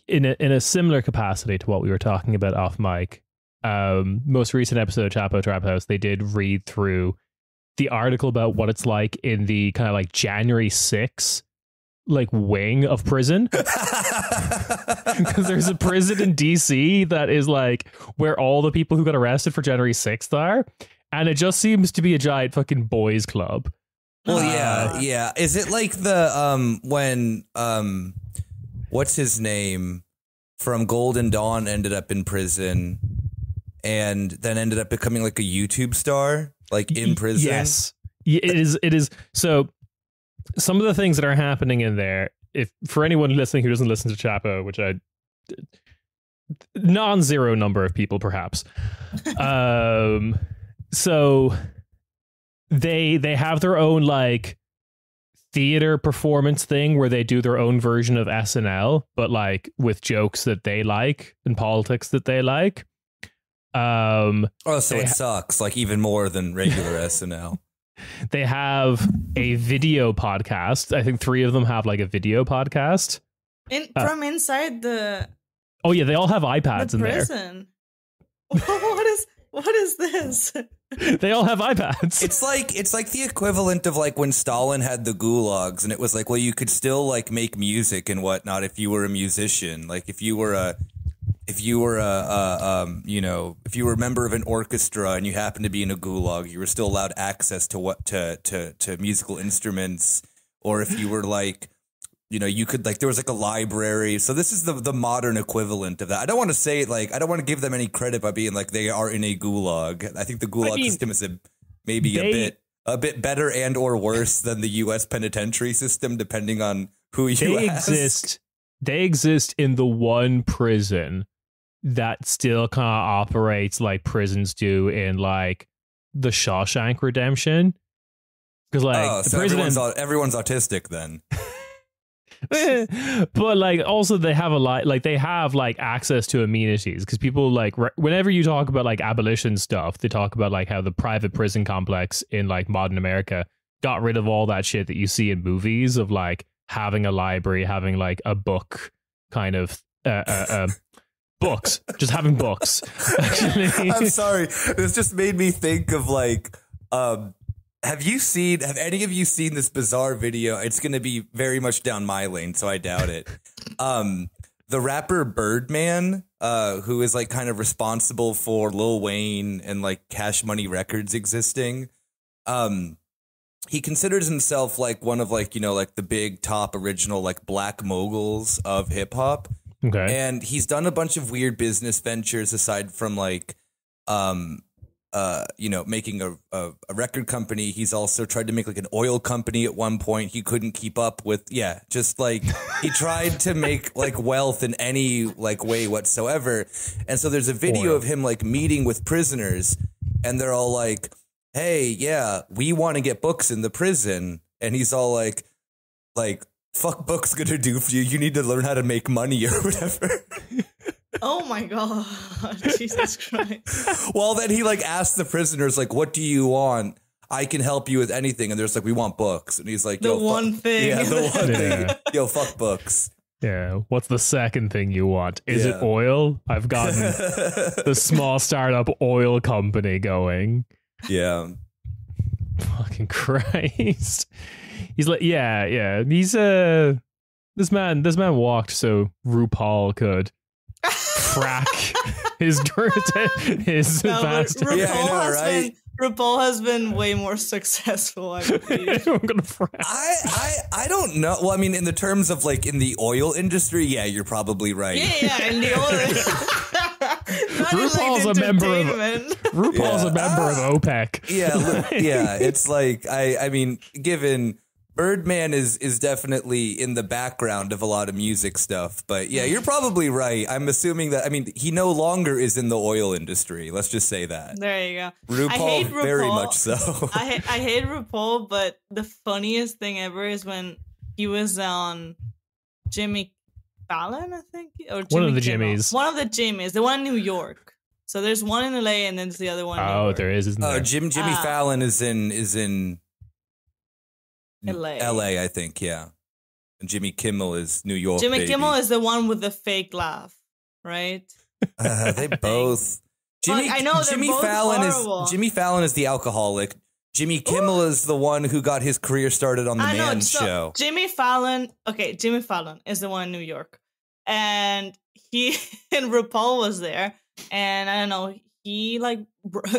in a similar capacity to what we were talking about off mic, most recent episode of Chapo Trap House, they did read through the article about what it's like in the kind of like January 6th like wing of prison. Because there's a prison in DC that is like where all the people who got arrested for January 6th are, and it just seems to be a giant fucking boys club. Well, yeah. Is it like the when what's his name from Golden Dawn ended up in prison and then ended up becoming like a YouTube star, like in prison? Yes, it is. So some of the things that are happening in there, if for anyone listening who doesn't listen to Chapo, which I non-zero number of people perhaps, so they have their own like theater performance thing where they do their own version of SNL, but like with jokes that they like and politics that they like. So it sucks like even more than regular SNL. They have a video podcast. I think 3 of them have like a video podcast from inside the. Oh yeah, they all have iPads in prison. What is this? They all have iPads. It's like the equivalent of like when Stalin had the gulags, and it was like, well, you could still like make music and whatnot if you were a musician. Like if you were a member of an orchestra and you happened to be in a gulag, you were still allowed access to musical instruments. Or if you were like, you could like, there was like a library. So this is the modern equivalent of that. I don't want to say like, I don't want to give them any credit by being like they are in a gulag. I think the gulag system is maybe a bit better and or worse than the U.S. penitentiary system, depending on who you ask. They exist in the one prison that still kind of operates like prisons do in like the Shawshank Redemption. Because like so everyone's autistic then. But like also they have they have like access to amenities, because people like whenever you talk about like abolition stuff, they talk about like how the private prison complex in like modern America got rid of all that shit that you see in movies of like having a library, having like a book kind of books, just having books. Actually. I'm sorry, this just made me think of like have any of you seen this bizarre video? It's going to be very much down my lane, so I doubt it. The rapper Birdman, who is like kind of responsible for Lil Wayne and like Cash Money Records existing. He considers himself like one of like, like the big top original like black moguls of hip hop. Okay. And he's done a bunch of weird business ventures aside from like, making a record company. He's also tried to make like an oil company at one point. He couldn't keep up with, just like he tried to make like wealth in any like way whatsoever. And so there's a video of him like meeting with prisoners, and they're all like, hey, we want to get books in the prison. And he's all like, fuck books gonna do for you. You need to learn how to make money or whatever. Oh my god, Jesus Christ. Well, then he like asked the prisoners, like, what do you want? I can help you with anything. And there's like, we want books. And he's like, the one thing. Yeah, the one thing. Yo, fuck books. Yeah. What's the second thing you want? Is it oil? I've gotten the small startup oil company going. Yeah. Fucking Christ. He's like, he's this man walked so RuPaul could crack his fast. Yeah, I know, right? RuPaul has been way more successful, I believe. I'm gonna frack. I don't know. Well, I mean, in the terms of like in the oil industry, you're probably right. Yeah, in the oil. RuPaul's a member of OPEC. Yeah, it's like I mean, given Birdman is definitely in the background of a lot of music stuff, but you're probably right. I'm assuming that, I mean, he no longer is in the oil industry. Let's just say that. There you go. RuPaul, very much so. I hate RuPaul, but the funniest thing ever is when he was on Jimmy Fallon, I think, or Jimmy one of the Kimmel. Jimmys. One of the Jimmys, the one in New York. So there's one in LA and then there's the other one in New York. There is, isn't there? Jimmy Fallon is in LA, I think, yeah. And Jimmy Kimmel is New York. Jimmy baby. Kimmel is the one with the fake laugh, right? They both. I know they're Jimmy both Fallon horrible. is Jimmy Fallon is the alcoholic. Jimmy Kimmel is the one who got his career started on the Man Show. Jimmy Fallon is the one in New York, and he and RuPaul was there, and I don't know, he like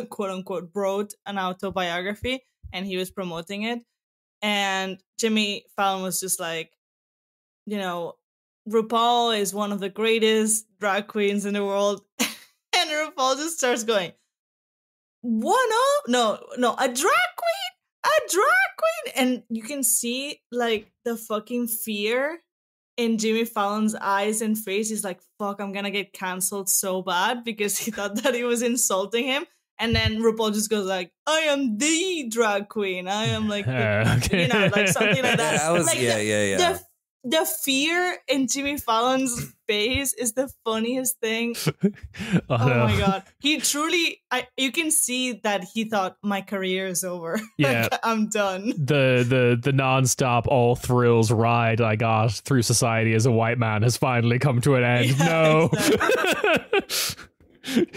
quote unquote wrote an autobiography, and he was promoting it, and Jimmy Fallon was just like, you know, RuPaul is one of the greatest drag queens in the world, and RuPaul just starts going, no, a drag queen, and you can see like the fucking fear in Jimmy Fallon's eyes and face. He's like, fuck, I'm gonna get canceled so bad, because he thought that he was insulting him. And then RuPaul just goes like, I am the drag queen, I am like okay. you know, like something like that. That was, like yeah. The fear in Jimmy Fallon's face is the funniest thing. Oh, no. My god, he truly, you can see that he thought, my career is over. Yeah. Like, I'm done. The non-stop all thrills ride I got through society as a white man has finally come to an end. Yeah, No. exactly.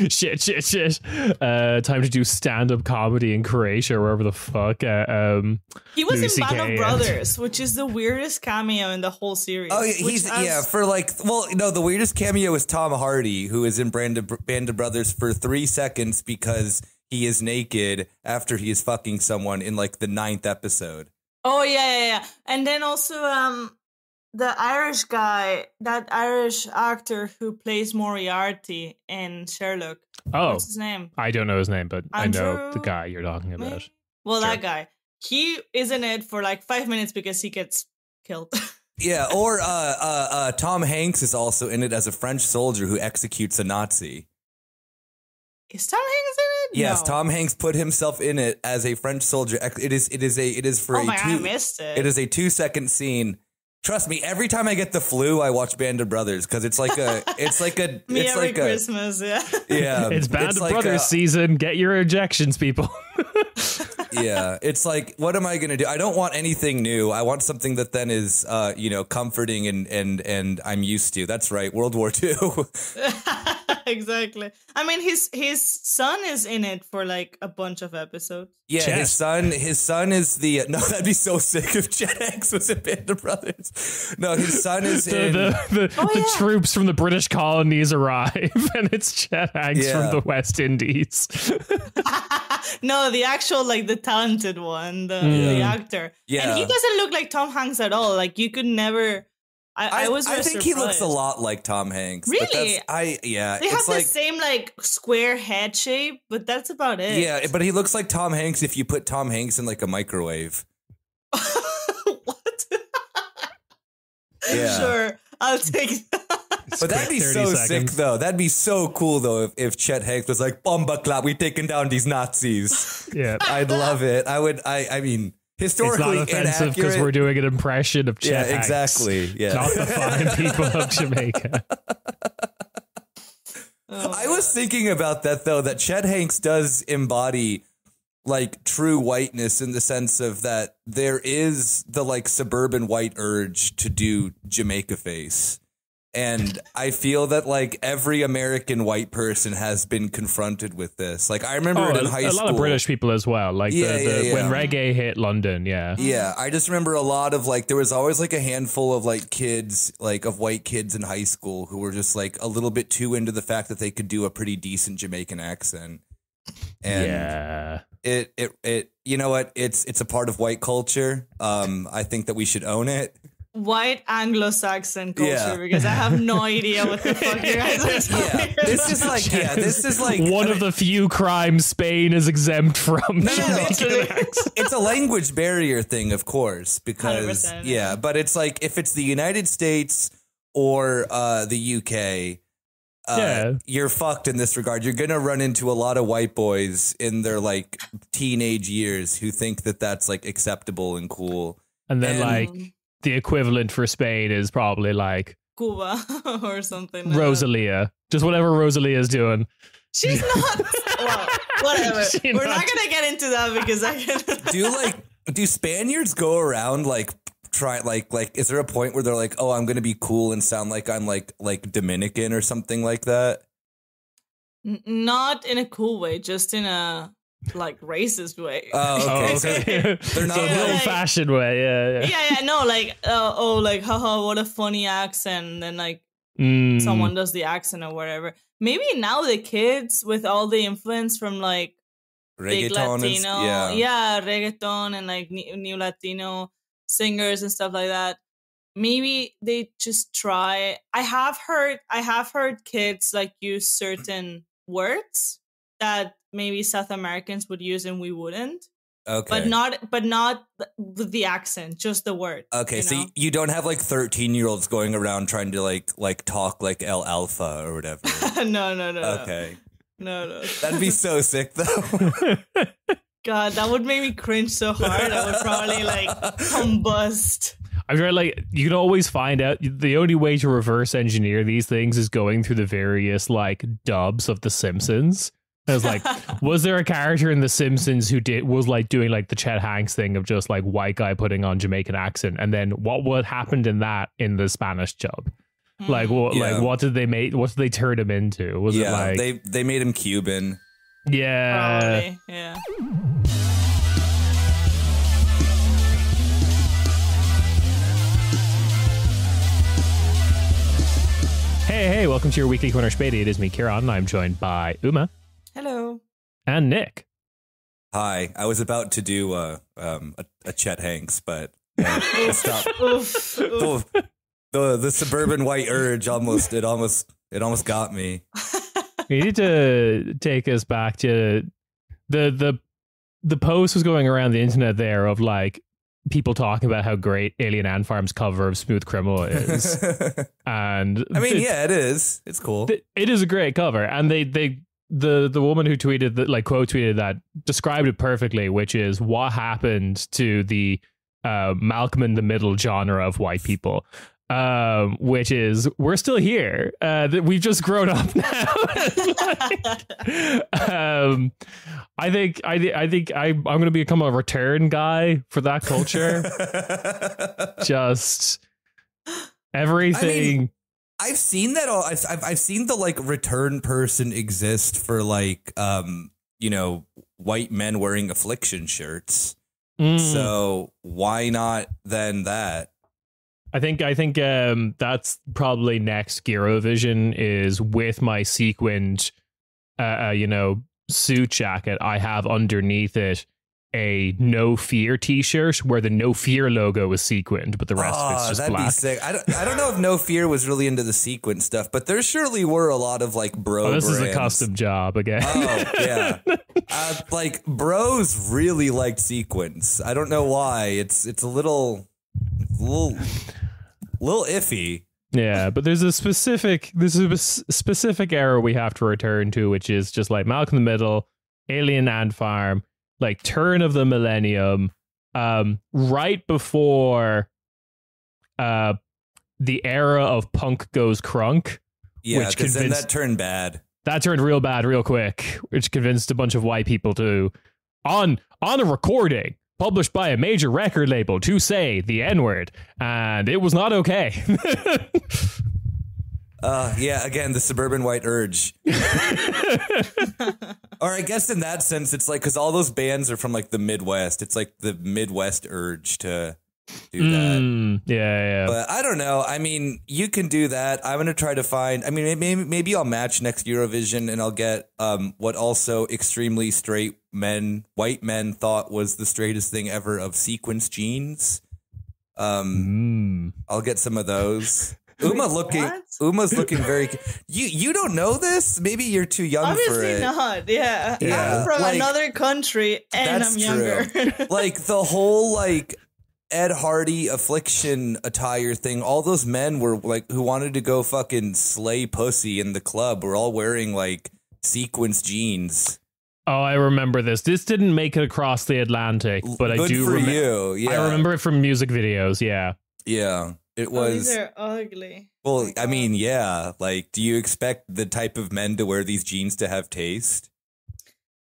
Shit. Time to do stand-up comedy in Croatia, wherever the fuck. He was Louis in Band CK of Brothers, which is the weirdest cameo in the whole series. Oh, yeah, the weirdest cameo is Tom Hardy, who is in Band of Brothers for 3 seconds because he is naked after he is fucking someone in like the 9th episode. Oh yeah. And then also the Irish guy, that Irish actor who plays Moriarty in Sherlock. Oh, what's his name? I don't know his name, but Andrew, I know the guy you're talking about. Maybe? Well, Sure. that guy. He is in it for like 5 minutes because he gets killed. Yeah, or Tom Hanks is also in it as a French soldier who executes a Nazi. Is Tom Hanks in it? Yes, No. Tom Hanks put himself in it as a French soldier. It is for Oh my god, I missed it. It is a 2-second scene. Trust me, every time I get the flu, I watch Band of Brothers because it's like a Me every Christmas, yeah. Yeah, It's Band of like Brothers season. Get your injections, people. Yeah, it's like, what am I going to do? I don't want anything new. I want something that then is, comforting and I'm used to. That's right, World War II. Exactly. I mean, his son is in it for like a bunch of episodes. Yeah, Chet. his son is the no. That'd be so sick if Chet Hanks was in Band of Brothers. No, his son is in the troops from the British colonies arrive, and it's Chet Hanks from the West Indies. No, the actual, like, the talented one, the actor. Yeah. And he doesn't look like Tom Hanks at all. Like, you could never. I was. I think surprised. he looks a lot like Tom Hanks. Really? They have the same like square head shape, but that's about it. Yeah, but he looks like Tom Hanks if you put Tom Hanks in like a microwave. What? Yeah. Sure, I'll take that. But that'd be so sick, though. That'd be so cool, though, if Chet Hanks was like, "Bomba clap, we taking down these Nazis." Yeah, I'd love it. I mean, historically it's not offensive because we're doing an impression of Chet Hanks. Exactly. Yeah, not the fine people of Jamaica. I was thinking about that, though, that Chet Hanks does embody like true whiteness in the sense of that there is the like suburban white urge to do Jamaica face. And I feel that like every American white person has been confronted with this. Like I remember it in high school. A lot of British people as well. Like when reggae hit London, Yeah, I just remember a lot of like there was always like a handful of like kids, like of white kids in high school who were just like a little bit too into the fact that they could do a pretty decent Jamaican accent. And it you know what? It's a part of white culture. I think that we should own it. White Anglo-Saxon culture, because I have no idea what the fuck you guys are talking about. This is like one of the few crimes Spain is exempt from. No. It's a language barrier thing, of course, because 100%, but it's like if it's the United States or the UK, you're fucked in this regard. You're gonna run into a lot of white boys in their like teenage years who think that that's like acceptable and cool, and then like the equivalent for Spain is probably like Cuba or something. Rosalia, just whatever Rosalia is doing. She's not. Well, whatever. We're not gonna get into that because I can. Do Spaniards go around like try like is there a point where they're like, oh, I'm gonna be cool and sound like I'm like Dominican or something like that? Not in a cool way, just in a like racist way. Oh, okay. They're not the old-fashioned way. Yeah. No, like like haha, what a funny accent. And then like someone does the accent or whatever. Maybe now the kids with all the influence from like big Latino, reggaeton and like new Latino singers and stuff like that. Maybe they just try. I have heard kids like use certain words that maybe South Americans would use and we wouldn't. Okay. But not with the accent, just the word. Okay, so you don't have like 13-year-olds going around trying to like talk like El Alfa or whatever. No. Okay. No. That'd be so sick though. God, that would make me cringe so hard. I would probably like combust. I'm sure like you can always find out the only way to reverse engineer these things is going through the various like dubs of The Simpsons. I was like, was there a character in The Simpsons who was like doing like the Chet Hanks thing of just like white guy putting on Jamaican accent, and then what happened in the Spanish dub? Like what did they make? What did they turn him into? Was it like they made him Cuban? Yeah, probably, yeah. Hey, welcome to your weekly corner Späti. It is me, Ciarán, and I'm joined by Uma. Hello. And Nick. Hi. I was about to do a Chet Hanks, but stop. The suburban white urge almost got me. We need to take us back to the post was going around the internet there of like people talking about how great Alien Ant Farm's cover of Smooth Criminal is. And I mean, it is. It's cool. It is a great cover. And the woman who tweeted that, like quote tweeted that, described it perfectly, which is what happened to the Malcolm in the Middle genre of white people. Which is we're still here. We've just grown up now. I think I'm going to become a return guy for that culture. Just everything. I mean, I've seen that all. I've seen the like return person exist for like white men wearing affliction shirts. So why not then that? I think that's probably next Gyrovision is with my sequined suit jacket. I have underneath it a No Fear t-shirt where the No Fear logo is sequined, but the rest of it's just that'd black. Be sick. I don't know if No Fear was really into the sequin stuff, but there surely were a lot of like bro this brands. Is a custom job again. Oh yeah. Like bros really liked sequins. I don't know why. It's a little iffy. Yeah, but there's a specific era we have to return to, which is just like Malcolm in the Middle, Alien Ant Farm, like turn of the millennium, right before the era of punk goes crunk. Yeah, because then that turned bad. That turned real bad real quick, which convinced a bunch of white people to on a recording published by a major record label to say the N-word, and it was not okay. Yeah, again, the suburban white urge. Or I guess in that sense, it's like, because all those bands are from like the Midwest. It's like the Midwest urge to do that. Yeah. But I don't know. I mean, you can do that. I'm going to try to find, I mean, maybe I'll match next Eurovision and I'll get what also extremely straight white men thought was the straightest thing ever of sequence jeans. I'll get some of those. Uma's looking very. You don't know this? Maybe you're too young Obviously for it. Not. Yeah. I'm from another country and I'm younger. Like the whole like Ed Hardy affliction attire thing. All those men were like who wanted to go fucking slay pussy in the club were all wearing like sequence jeans. Oh, I remember this. This didn't make it across the Atlantic, but Good I do remember. You, yeah. I remember it from music videos. Yeah. Yeah. It was. These are ugly. Well, I mean, yeah. Like, do you expect the type of men to wear these jeans to have taste?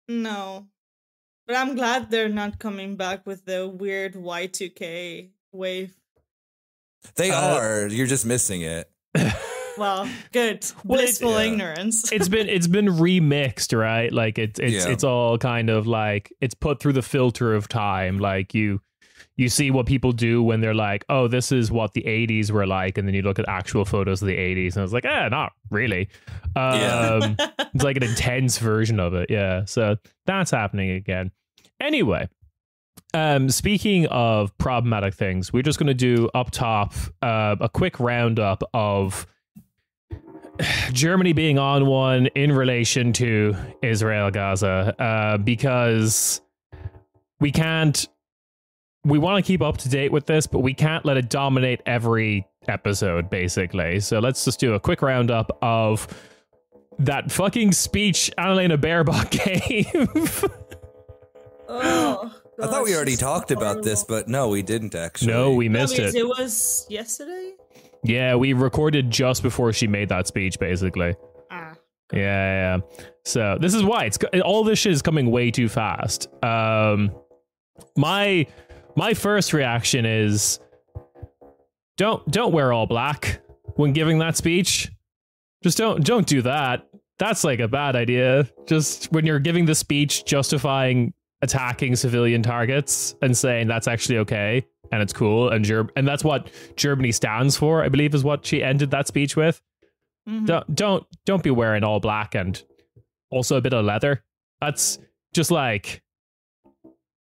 No. But I'm glad they're not coming back with the weird Y2K wave They are. You're just missing it. Well, good. Blissful ignorance. It's been remixed, right? Like it's all kind of like it's put through the filter of time. Like you see what people do when they're like, oh, this is what the 80s were like, and then you look at actual photos of the 80s and it's like, not really. It's like an intense version of it. Yeah. So that's happening again. Anyway, speaking of problematic things, we're just going to do up top a quick roundup of Germany being on one in relation to Israel, Gaza, because we want to keep up to date with this, but we can't let it dominate every episode, basically. So let's just do a quick roundup of that fucking speech Annalena Baerbock gave. Oh, I thought we already talked about this, but no, we didn't actually. No, we missed it. It was yesterday? Yeah, we recorded just before she made that speech, basically. Yeah. So this is why all this shit is coming way too fast. My first reaction is don't wear all black when giving that speech. Just don't do that. That's like a bad idea. Just when you're giving the speech justifying attacking civilian targets and saying that's actually okay and it's cool and that's what Germany stands for, I believe, is what she ended that speech with. Mm-hmm. Don't be wearing all black and also a bit of leather. That's just like,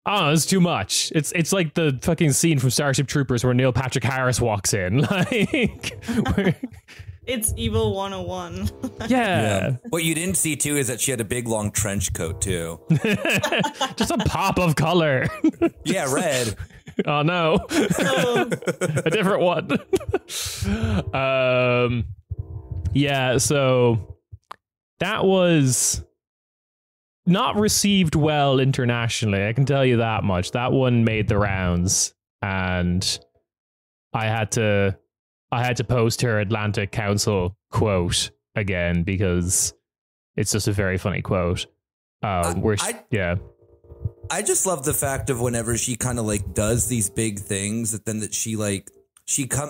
oh, it's too much. It's like the fucking scene from Starship Troopers where Neil Patrick Harris walks in. Like, it's Evil 101. Yeah. What you didn't see too is that she had a big long trench coat too. Just a pop of color. Yeah, red. Oh no. A different one. Yeah, so that was not received well internationally, I can tell you that much. That one made the rounds, and I had to post her Atlantic Council quote again because it's just a very funny quote. I just love the fact of whenever she kind of like does these big things that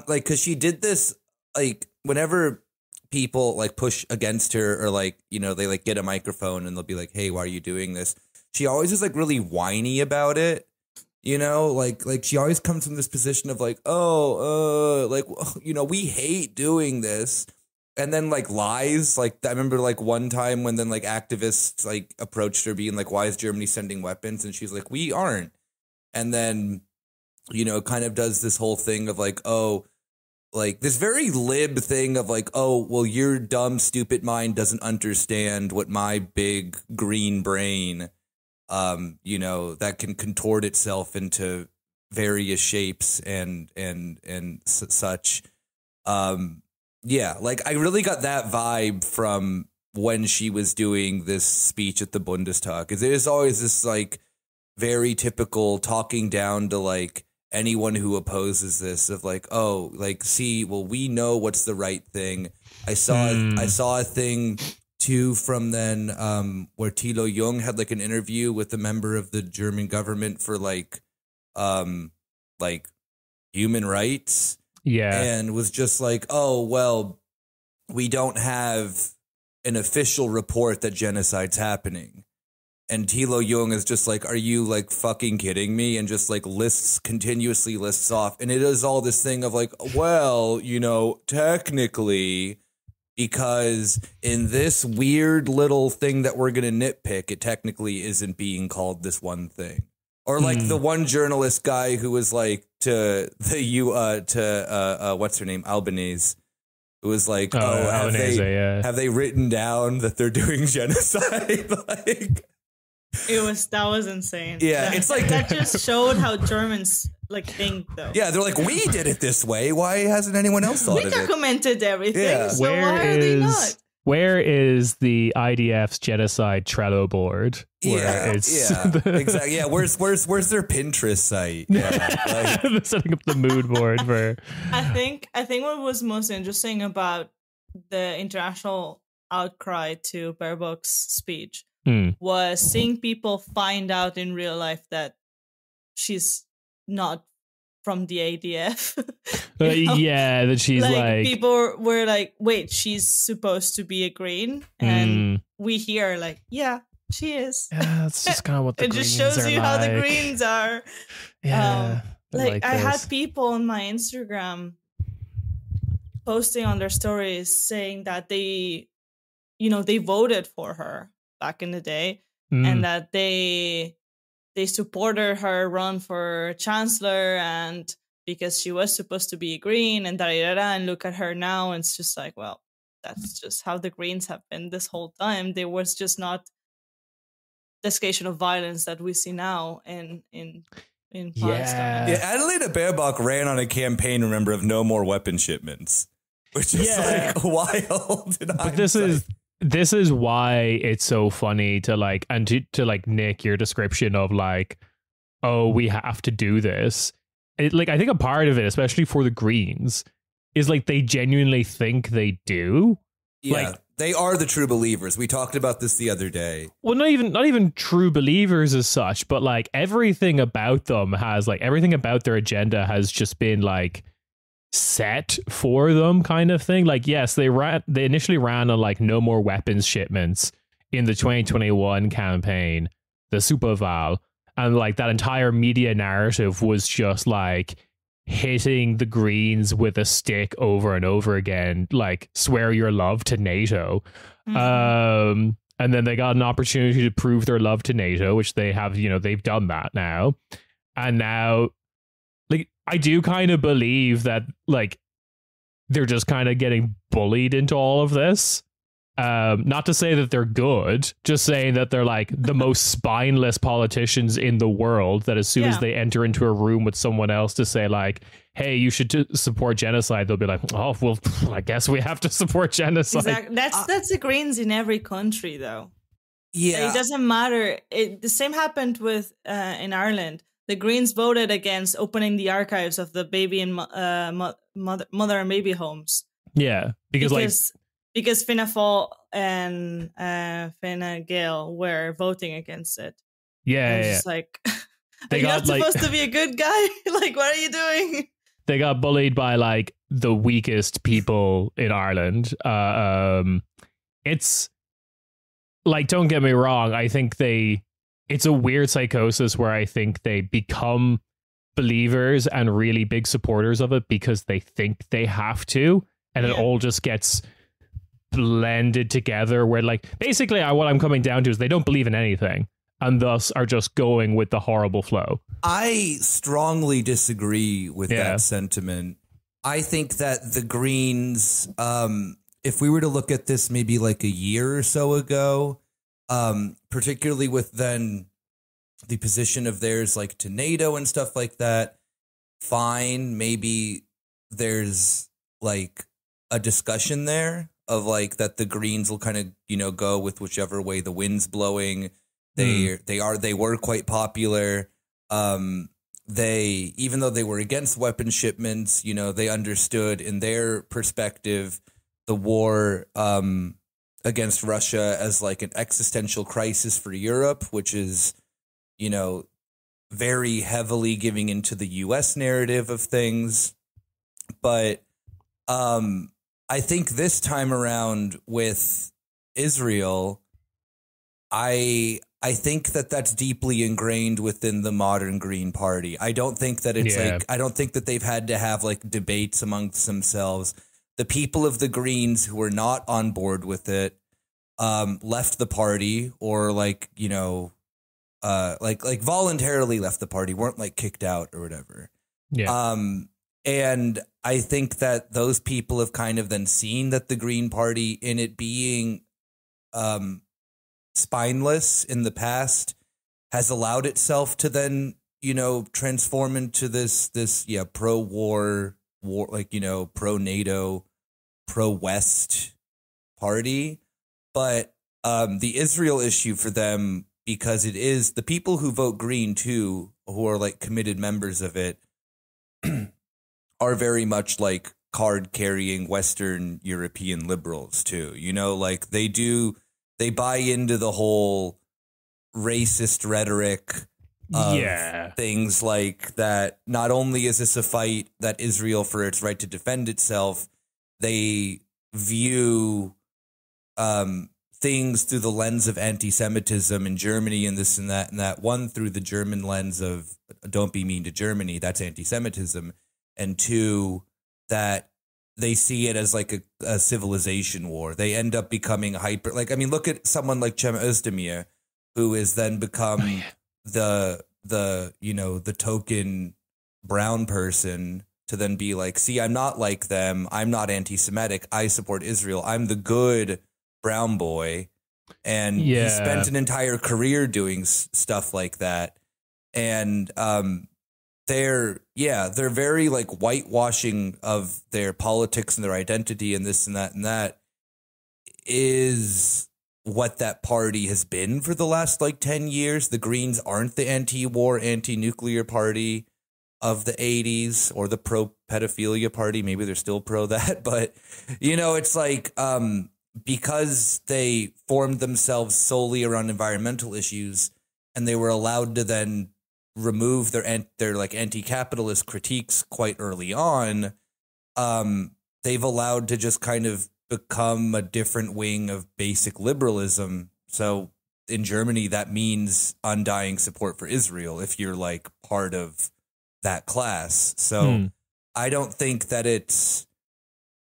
because she did this, like, whenever people like push against her or like, you know, they like get a microphone and they'll be like, hey, why are you doing this? She always is like really whiny about it. You know, like she always comes from this position of like, we hate doing this. And then like lies. Like I remember like one time when then like activists like approached her being like, why is Germany sending weapons? And she's like, we aren't. And then, you know, kind of does this whole thing of like, oh, like this very lib thing of like, oh, well, your dumb, stupid mind doesn't understand what my big green brain, you know, that can contort itself into various shapes and such. Yeah, like I really got that vibe from when she was doing this speech at the Bundestag, because it is always this like very typical talking down to like anyone who opposes this of like, oh, like, see, well, we know what's the right thing. I saw a thing too from then where Thilo Jung had like an interview with a member of the German government for like human rights. Yeah. And was just like, oh, well, we don't have an official report that genocide's happening. And Thilo Jung is just like, are you like fucking kidding me? And just like continuously lists off. And it is all this thing of like, well, you know, technically, because in this weird little thing that we're going to nitpick, it technically isn't being called this one thing. Or like the one journalist guy who was like to what's her name, Albanese, who was like, have they written down that they're doing genocide? Like, that was insane. Yeah, it's like that just showed how Germans like think though. Yeah, they're like, we did it this way. Why hasn't anyone else thought of it? We documented everything. Yeah. So why are they not? Where is the IDF's genocide Trello board? Exactly. Yeah, where's their Pinterest site? Yeah, like, setting up the mood board for. I think what was most interesting about the international outcry to Baerbock's speech was seeing people find out in real life that she's not from the ADF. You know? Yeah, that she's like people were like, wait, she's supposed to be a Green, and we hear like, yeah, she is. Yeah, that's just kind of what the it Greens just shows are you like. how the Greens are. Yeah, like I this. had people on my Instagram posting on their stories saying that they voted for her back in the day, and that they supported her run for chancellor, and because she was supposed to be a Green, and and look at her now, and it's just like, well, that's just how the Greens have been this whole time. There was just not the escalation of violence that we see now in Palestine. Yeah, Annalena Baerbock ran on a campaign, remember, of no more weapon shipments, which is like wild. But this is why it's so funny to like, and to like Nick, your description of like, oh, we have to do this. Like, I think a part of it, especially for the Greens, is like they genuinely think they do. Yeah, like, they are the true believers. We talked about this the other day. Well, not even true believers as such, but like everything about them has like everything about their agenda has just been like set for them, kind of thing. Like, yes, they initially ran on like no more weapons shipments in the 2021 campaign, the Superwahl, and like that entire media narrative was just like hitting the Greens with a stick over and over again, like swear your love to NATO. And then they got an opportunity to prove their love to NATO, which they have, they've done that now. And now, like, I do kind of believe that, like, they're just kind of getting bullied into all of this. Not to say that they're good, just saying that they're like the most spineless politicians in the world, that as soon as they enter into a room with someone else to say like, hey, you should support genocide, they'll be like, oh, well, I guess we have to support genocide. Exactly. That's the Greens in every country, though. Yeah. It doesn't matter. The same happened with in Ireland. The Greens voted against opening the archives of the baby and mother and baby homes. Yeah, because Fianna Fáil and Fine Gael were voting against it. Yeah, just like, you're not supposed to be a good guy. Like, what are you doing? They got bullied by like the weakest people in Ireland. It's like, don't get me wrong, I think it's a weird psychosis where I think they become believers and really big supporters of it because they think they have to, and it all just gets blended together where, like, basically what I'm coming down to is they don't believe in anything and thus are just going with the horrible flow. I strongly disagree with that sentiment. I think that the Greens, if we were to look at this maybe like a year or so ago, particularly with then the position of theirs like to NATO and stuff like that, fine, maybe there's like a discussion there of like that the Greens will kind of, go with whichever way the wind's blowing. They were quite popular. They, even though they were against weapon shipments, they understood in their perspective the war against Russia as like an existential crisis for Europe, which is, very heavily giving into the US narrative of things. But I think this time around with Israel, I think that that's deeply ingrained within the modern Green Party. I don't think that it's I don't think that they've had to have like debates amongst themselves. The people of the Greens who were not on board with it left the party, or like voluntarily left the party, weren't like kicked out or whatever. Yeah. And I think that those people have kind of then seen that the Green Party, in it being spineless in the past, has allowed itself to then, transform into this pro-war, pro-NATO, pro-West party. But the Israel issue for them, because it is the people who vote Green too, who are like committed members of it, are very much like card-carrying Western European liberals too. Like they buy into the whole racist rhetoric. of things like that. Not only is this a fight that Israel for its right to defend itself, they view things through the lens of anti-Semitism in Germany and this and that. One, through the German lens of don't be mean to Germany, that's anti-Semitism. And two, that they see it as like a civilization war. They end up becoming hyper. Like, I mean, look at someone like Cem Özdemir, who has then become the token brown person to then be like, see, I'm not like them. I'm not anti-Semitic. I support Israel. I'm the good brown boy. And he spent an entire career doing stuff like that. And they're very like whitewashing of their politics and their identity and this and that is what that party has been for the last like 10 years. The Greens aren't the anti-war, anti-nuclear party of the 80s or the pro-pedophilia party. Maybe they're still pro that, but it's like because they formed themselves solely around environmental issues and they were allowed to then remove their like anti-capitalist critiques quite early on, they've allowed to just kind of become a different wing of basic liberalism. So in Germany, that means undying support for Israel if you're like part of that class. So I don't think it's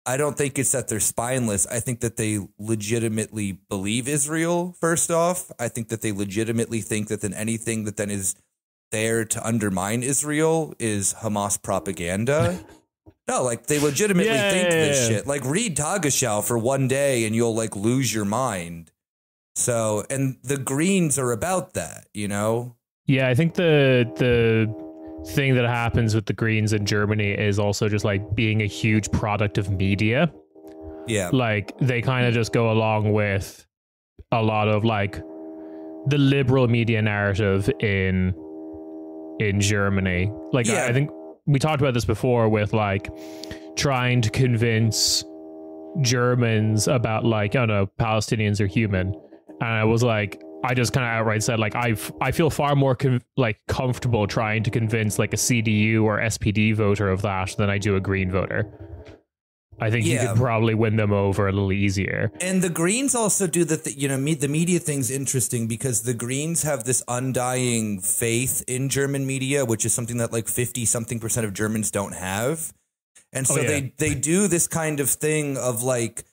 that they're spineless. I think that they legitimately believe Israel, first off. I think that they legitimately think that then anything that then is there to undermine Israel is Hamas propaganda. No, like they legitimately think this shit. Like read Tagesschau for one day and you'll like lose your mind. So, and the Greens are about that, Yeah, I think the thing that happens with the Greens in Germany is also just like being a huge product of media. Yeah. Like they kind of just go along with a lot of like the liberal media narrative in Germany. Like I think we talked about this before with like trying to convince Germans about like, I don't know, Palestinians are human. And I was like, I just kind of outright said like, I feel far more comfortable trying to convince like a CDU or SPD voter of that than I do a Green voter. I think you could probably win them over a little easier. And the Greens also do the media thing's interesting because the Greens have this undying faith in German media, which is something that like 50-something% of Germans don't have. And so they do this kind of thing of like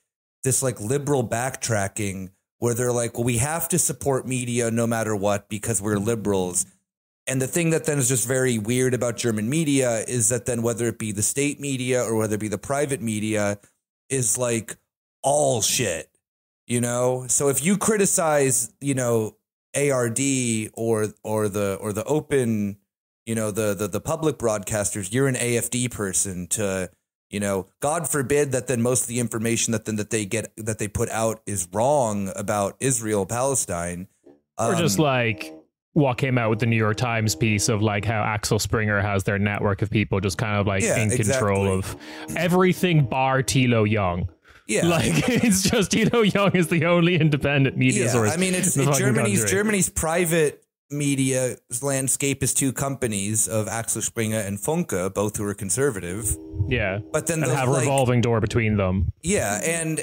this like liberal backtracking where they're like, well, we have to support media no matter what because we're liberals. And the thing that then is just very weird about German media is that then whether it be the state media or whether it be the private media is like all shit, So if you criticize, ARD or the open, the public broadcasters, you're an AFD person to, God forbid that then most of the information that they put out is wrong about Israel, Palestine. Or just like what came out with the New York Times piece of like how Axel Springer has their network of people just kind of like in control of everything bar Thilo Young. Yeah, like it's just Thilo Young is the only independent media source. I mean, it's Germany's private media landscape is two companies of Axel Springer and Funke, both who are conservative. Yeah, but then they have a revolving door between them. Yeah, and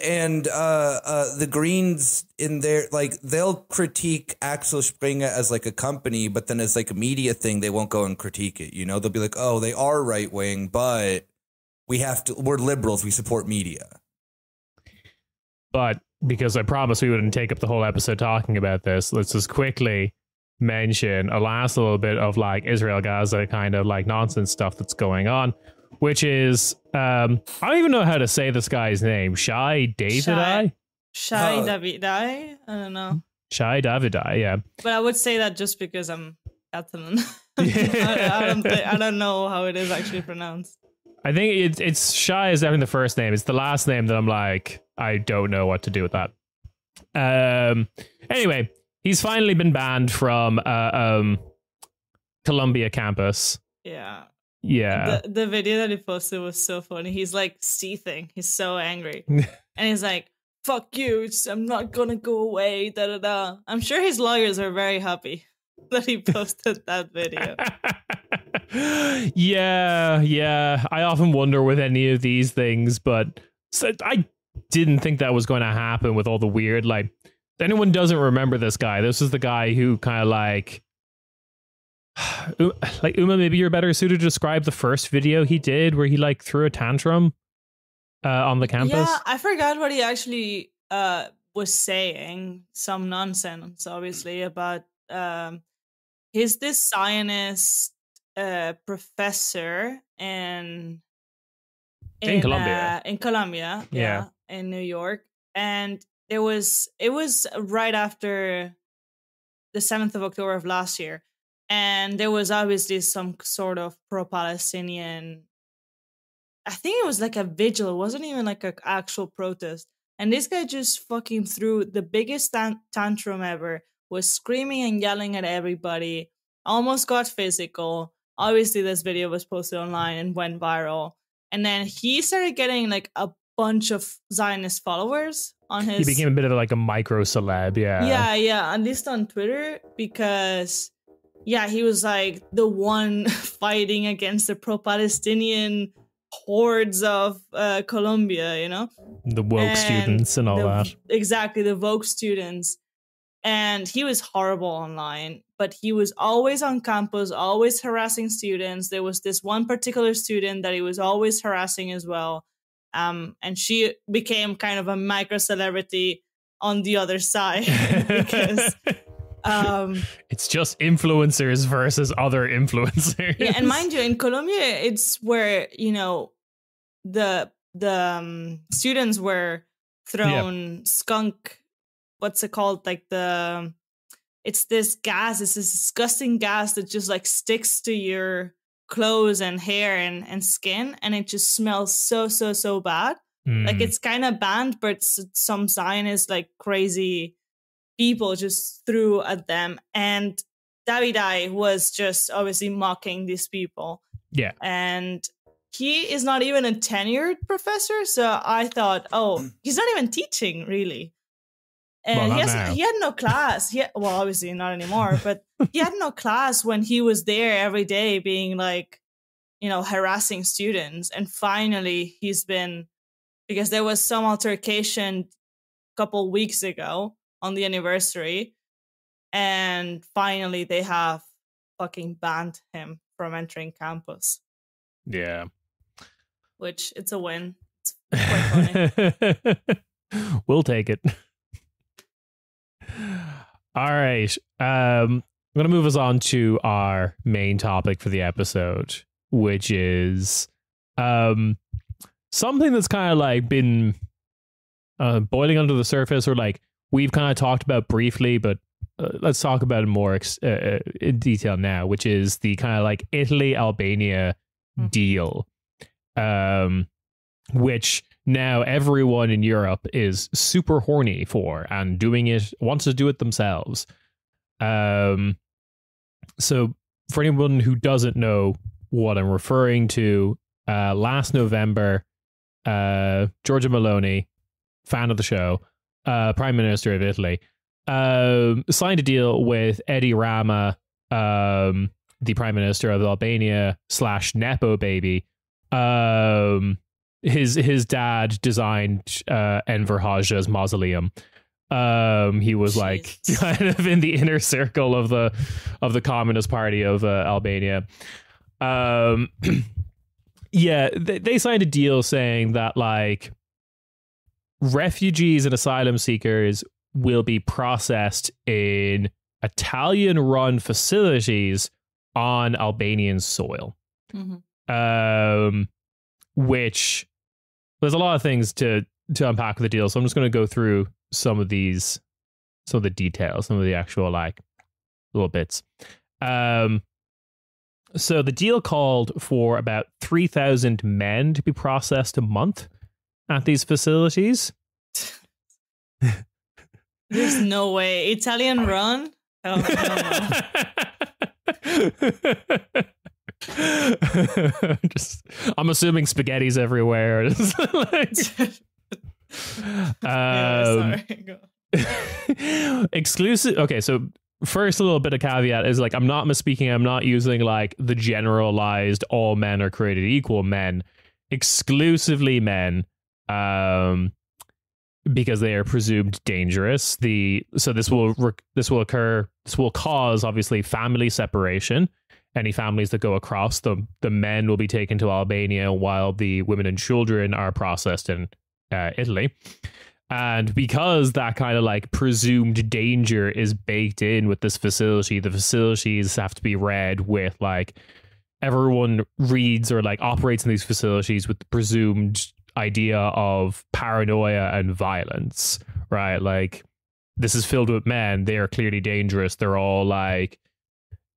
the Greens in their like they'll critique Axel Springer as like a company, but then as like a media thing, they won't go and critique it. They'll be like, oh, they are right wing, but we're liberals, we support media. But because I promised we wouldn't take up the whole episode talking about this, let's just quickly mention a last little bit of like Israel Gaza kind of like nonsense stuff that's going on, which is I don't even know how to say this guy's name. Shai Davidai? Shai Davidai? I don't know. Shai Davidai, yeah. But I would say that just because I'm Catalan. I don't know how it is actually pronounced. I think it's Shai is definitely the first name. It's the last name that I'm like, I don't know what to do with that. Anyway, he's finally been banned from Columbia campus. Yeah. Yeah. The video that he posted was so funny. He's like seething. He's so angry. And he's like, fuck you. I'm not going to go away. Da, da, da. I'm sure his lawyers are very happy. that he posted that video. Yeah. I often wonder with any of these things, but I didn't think that was going to happen with all the weird, like, if anyone doesn't remember this guy, this is the guy who kind of like Uma, maybe you're better suited to describe the first video he did where he like threw a tantrum on the campus. Yeah, I forgot what he actually was saying. Some nonsense, obviously, about he's this Zionist professor in Colombia. In Colombia, yeah, in New York, and it was right after the 7th of October of last year, and there was obviously some sort of pro-Palestinian. I think it was like a vigil. It wasn't even like an actual protest. And this guy just fucking threw the biggest tantrum ever, was screaming and yelling at everybody, almost got physical. Obviously, this video was posted online and went viral. And then he started getting like a bunch of Zionist followers on his... He became a bit of like a micro celeb, yeah. Yeah, at least on Twitter, because, yeah, he was like the one fighting against the pro-Palestinian hordes of Colombia, you know? The woke students and all that. Exactly, the woke students. And he was horrible online, but he was always on campus, always harassing students. There was this one particular student that he was always harassing as well. And she became kind of a micro celebrity on the other side because it's just influencers versus other influencers. Yeah, and mind you, in Colombia, it's where, you know, the students were thrown skunk. What's it called? Like it's this gas. It's this disgusting gas that just like sticks to your clothes and hair and skin, and it just smells so bad. Like it's kind of banned, but some Zionist like crazy people just threw at them, and Davide was just obviously mocking these people. Yeah, and he is not even a tenured professor, so I thought, oh, he's not even teaching really. And he had no class. Well, obviously not anymore, but he had no class when he was there every day being like, you know, harassing students. And finally he's been, because there was some altercation a couple weeks ago on the anniversary, and finally they have fucking banned him from entering campus. Yeah. Which, it's a win. It's quite funny. We'll take it. All right. I'm going to move us on to our main topic for the episode, which is something that's kind of like been boiling under the surface, or like we've kind of talked about briefly, but let's talk about it more in detail now, which is the kind of like Italy-Albania deal, which now everyone in Europe is super horny for and wants to do it themselves. So for anyone who doesn't know what I'm referring to, last November, Giorgia Meloni, fan of the show, Prime Minister of Italy, signed a deal with Edi Rama, the Prime Minister of Albania / Nepo baby. His dad designed Enver Hoxha's mausoleum. He was like kind of in the inner circle of the Communist Party of Albania. Yeah, they signed a deal saying that like refugees and asylum seekers will be processed in Italian-run facilities on Albanian soil. Which there's a lot of things to unpack with the deal, so I'm just going to go through some of the details, some of the actual like little bits. So the deal called for about 3,000 men to be processed a month at these facilities. There's no way. Italian run? Oh, no. I'm assuming spaghetti's everywhere. Sorry. Exclusive. Okay, so first, a little bit of caveat is like, I'm not misspeaking. I'm not using like the generalized all men are created equal. Men, exclusively men, because they are presumed dangerous. This will cause obviously family separation. Any families that go across, the men will be taken to Albania while the women and children are processed in Italy. And because that kind of like presumed danger is baked in with this facility, the facilities have to be read with like, everyone reads or like operates in these facilities with the presumed idea of paranoia and violence, right? Like, this is filled with men. They are clearly dangerous. They're all like,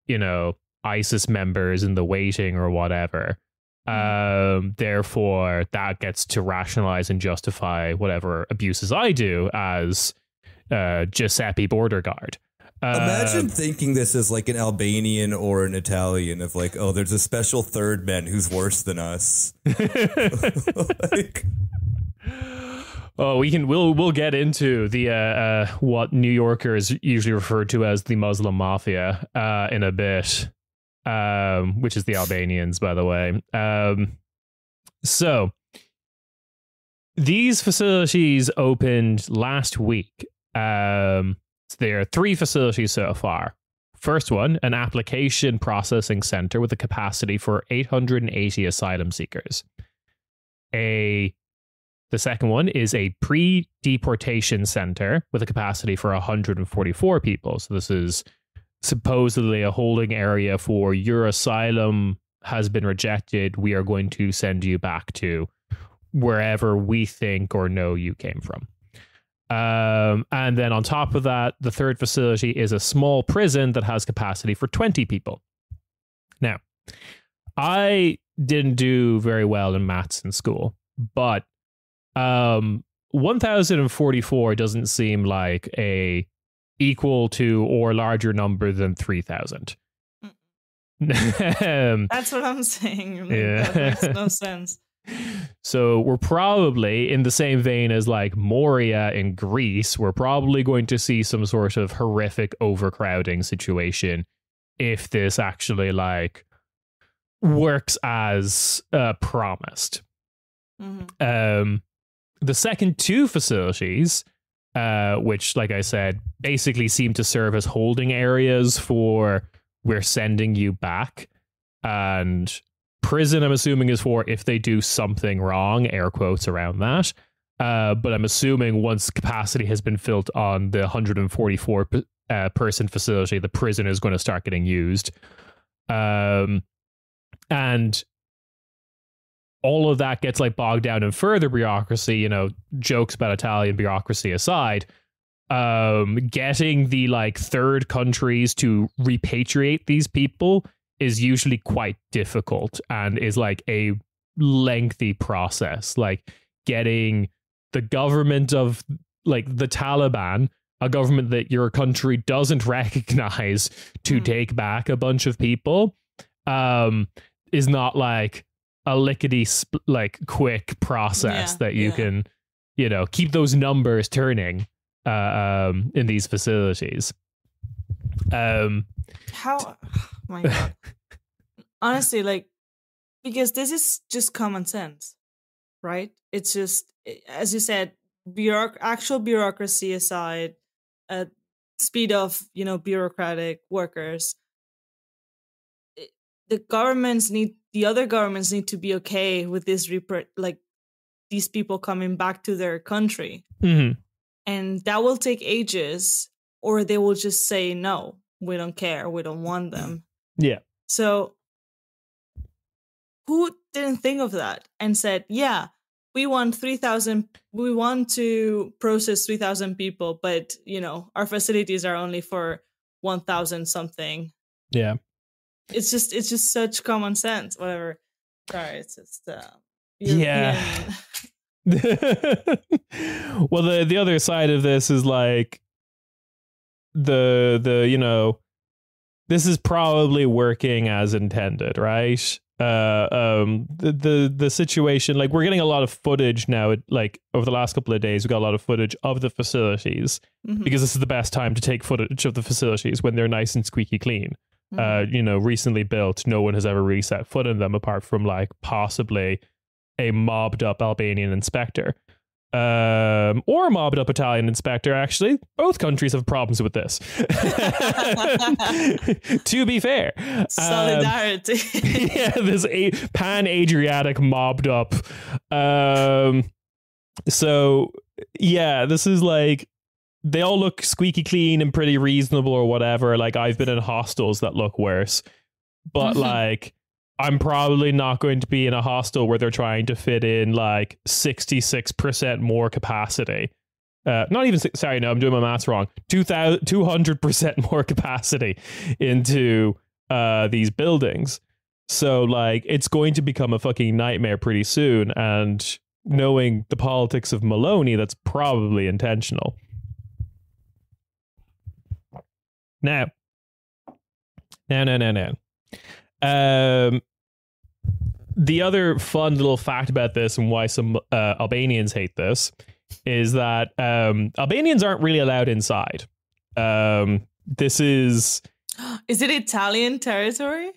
you know, ISIS members in the waiting or whatever. Therefore, that gets to rationalize and justify whatever abuses I do as Giuseppe border guard. Imagine thinking this is like an Albanian or an Italian of like, oh, there's a special third man who's worse than us. Like, oh, we'll get into the what New Yorkers usually refer to as the Muslim mafia in a bit. Which is the Albanians, by the way. So these facilities opened last week. So there are 3 facilities so far. First one, an application processing center with a capacity for 880 asylum seekers. The second one is a pre-deportation center with a capacity for 144 people. So this is supposedly a holding area for your asylum has been rejected. We are going to send you back to wherever we think or know you came from. And then on top of that, the third facility is a small prison that has capacity for 20 people. Now, I didn't do very well in maths in school, but 1,044 doesn't seem like a equal to or larger number than 3,000. That's what I'm saying. Like, Yeah. that makes no sense. So we're probably in the same vein as like Moria in Greece. We're probably going to see some sort of horrific overcrowding situation if this actually like works as promised. Mm-hmm. The second 2 facilities, which, like I said, basically seem to serve as holding areas for we're sending you back. And prison, I'm assuming, is for if they do something wrong, air quotes around that. But I'm assuming once capacity has been filled on the 144 person facility, the prison is going to start getting used. And all of that gets like bogged down in further bureaucracy, you know, jokes about Italian bureaucracy aside, getting the like third countries to repatriate these people is usually quite difficult and is like a lengthy process. Like getting the government of like the Taliban, a government that your country doesn't recognize, to take back a bunch of people is not like a lickety like quick process that you can, you know, keep those numbers turning in these facilities. How? My God. Honestly, like, because this is just common sense, right? It's just, as you said, actual bureaucracy aside, speed of, you know, bureaucratic workers. The other governments need to be okay with this, like these people coming back to their country. Mm-hmm. And that will take ages, or they will just say, no, we don't care. We don't want them. Yeah. So who didn't think of that and said, yeah, we want 3,000, we want to process 3,000 people, but, you know, our facilities are only for 1,000 something. Yeah. It's just such common sense. Whatever. Sorry, it's just yeah. Well, the other side of this is like the you know, this is probably working as intended, right? The situation, like we're getting a lot of footage now, like over the last couple of days, we got a lot of footage of the facilities because this is the best time to take footage of the facilities when they're nice and squeaky clean. Recently built, no one has ever really set foot in them apart from like possibly a mobbed up Albanian inspector. Or a mobbed up Italian inspector, actually. Both countries have problems with this. To be fair. Solidarity. Yeah, this pan-Adriatic mobbed up. So, yeah, this is like, they all look squeaky clean and pretty reasonable or whatever. Like, I've been in hostels that look worse. But, like, I'm probably not going to be in a hostel where they're trying to fit in like 66% more capacity. Not even, sorry, no, I'm doing my maths wrong. 200% more capacity into these buildings. So like, it's going to become a fucking nightmare pretty soon. And knowing the politics of Maloney, that's probably intentional. Now. The other fun little fact about this and why some Albanians hate this is that Albanians aren't really allowed inside. This is... Is it Italian territory?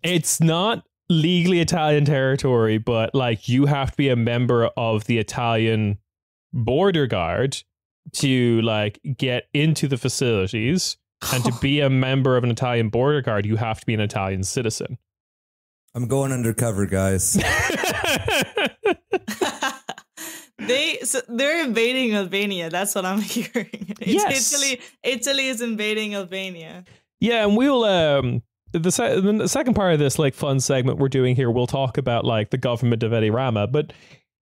It's not legally Italian territory, but like you have to be a member of the Italian border guard to like get into the facilities, and to be a member of an Italian border guard, you have to be an Italian citizen. I'm going undercover, guys. They're invading Albania. That's what I'm hearing. Yes. Italy is invading Albania. Yeah, and we'll the second part of this like fun segment we're doing here, we'll talk about like the government of Edi Rama, but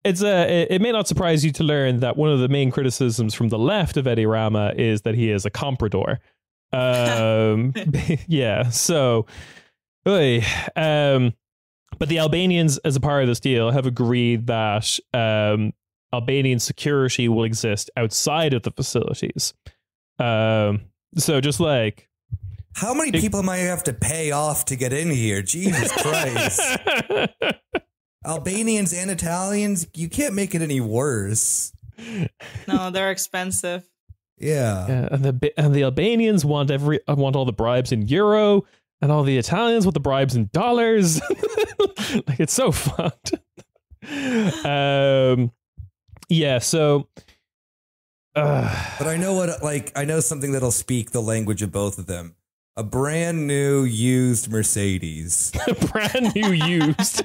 it's it may not surprise you to learn that one of the main criticisms from the left of Edi Rama is that he is a comprador. Yeah, so but the Albanians, as a part of this deal, have agreed that Albanian security will exist outside of the facilities. So just like... How many people might have to pay off to get in here? Jesus Christ. Albanians and Italians, you can't make it any worse. No, they're expensive. Yeah. And the Albanians want all the bribes in euro, and all the Italians want the bribes in dollars. Like, it's so fun. Yeah, so but I know something that'll speak the language of both of them. A brand new used Mercedes. Brand new used.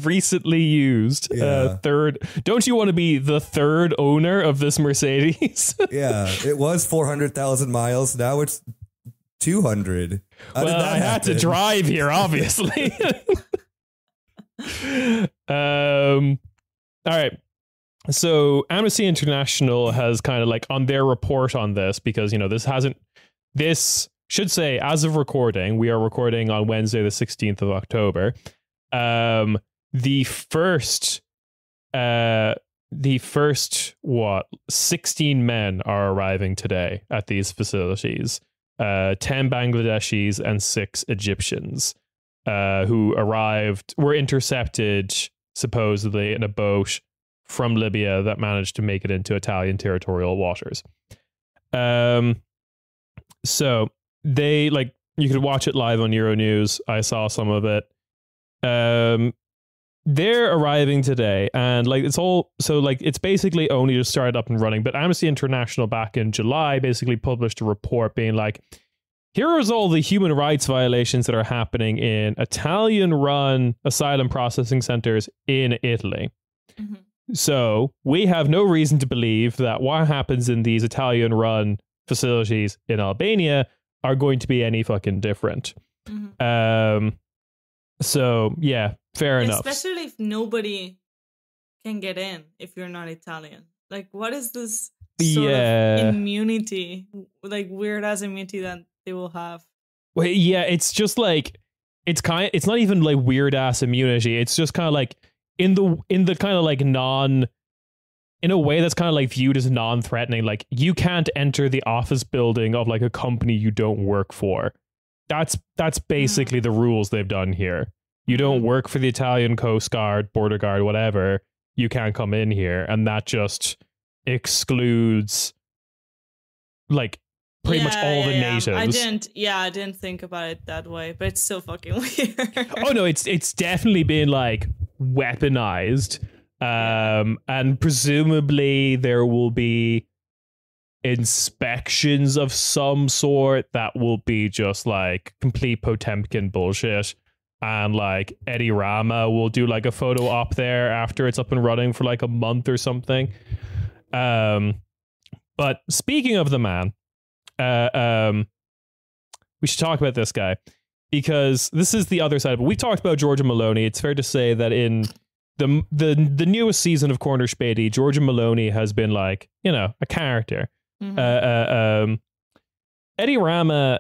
Recently used. Yeah. Third. Don't you want to be the third owner of this Mercedes? Yeah, it was 400,000 miles. Now it's 200. Well, I had to drive here, obviously. All right. So Amnesty International has kind of like on their report on this, because, you know, this should say, as of recording, we are recording on Wednesday, the 16th of October. The first 16 men are arriving today at these facilities. 10 Bangladeshis and 6 Egyptians, who were intercepted supposedly in a boat from Libya that managed to make it into Italian territorial waters. So they, like, you could watch it live on Euronews. I saw some of it. They're arriving today, and like it's basically only just started up and running. But Amnesty International back in July basically published a report being like, here is all the human rights violations that are happening in Italian-run asylum processing centers in Italy. Mm-hmm. So we have no reason to believe that what happens in these Italian-run facilities in Albania are going to be any fucking different. Mm-hmm. So yeah, fair enough. Especially if nobody can get in if you're not Italian. Like, what is this sort of immunity, like weird ass immunity that they will have? Well, yeah, it's just like it's not even like weird ass immunity. It's just kind of like in the kind of like in a way that's kind of like viewed as non-threatening. Like, you can't enter the office building of like a company you don't work for. that's basically the rules they've done here. You don't work for the Italian Coast Guard, Border Guard, whatever. You can't come in here, and that just excludes like pretty much all the natives. I didn't think about it that way, but it's so fucking weird. Oh no, it's definitely been like weaponized. And presumably there will be inspections of some sort that will be just like complete Potemkin bullshit. And like Edi Rama will do like a photo op there after it's up and running for like a month or something. But speaking of the man, we should talk about this guy, because this is the other side. But we talked about Giorgia Meloni. It's fair to say that in the newest season of Corner Späti, Giorgia Meloni has been like, you know, a character. Edi Rama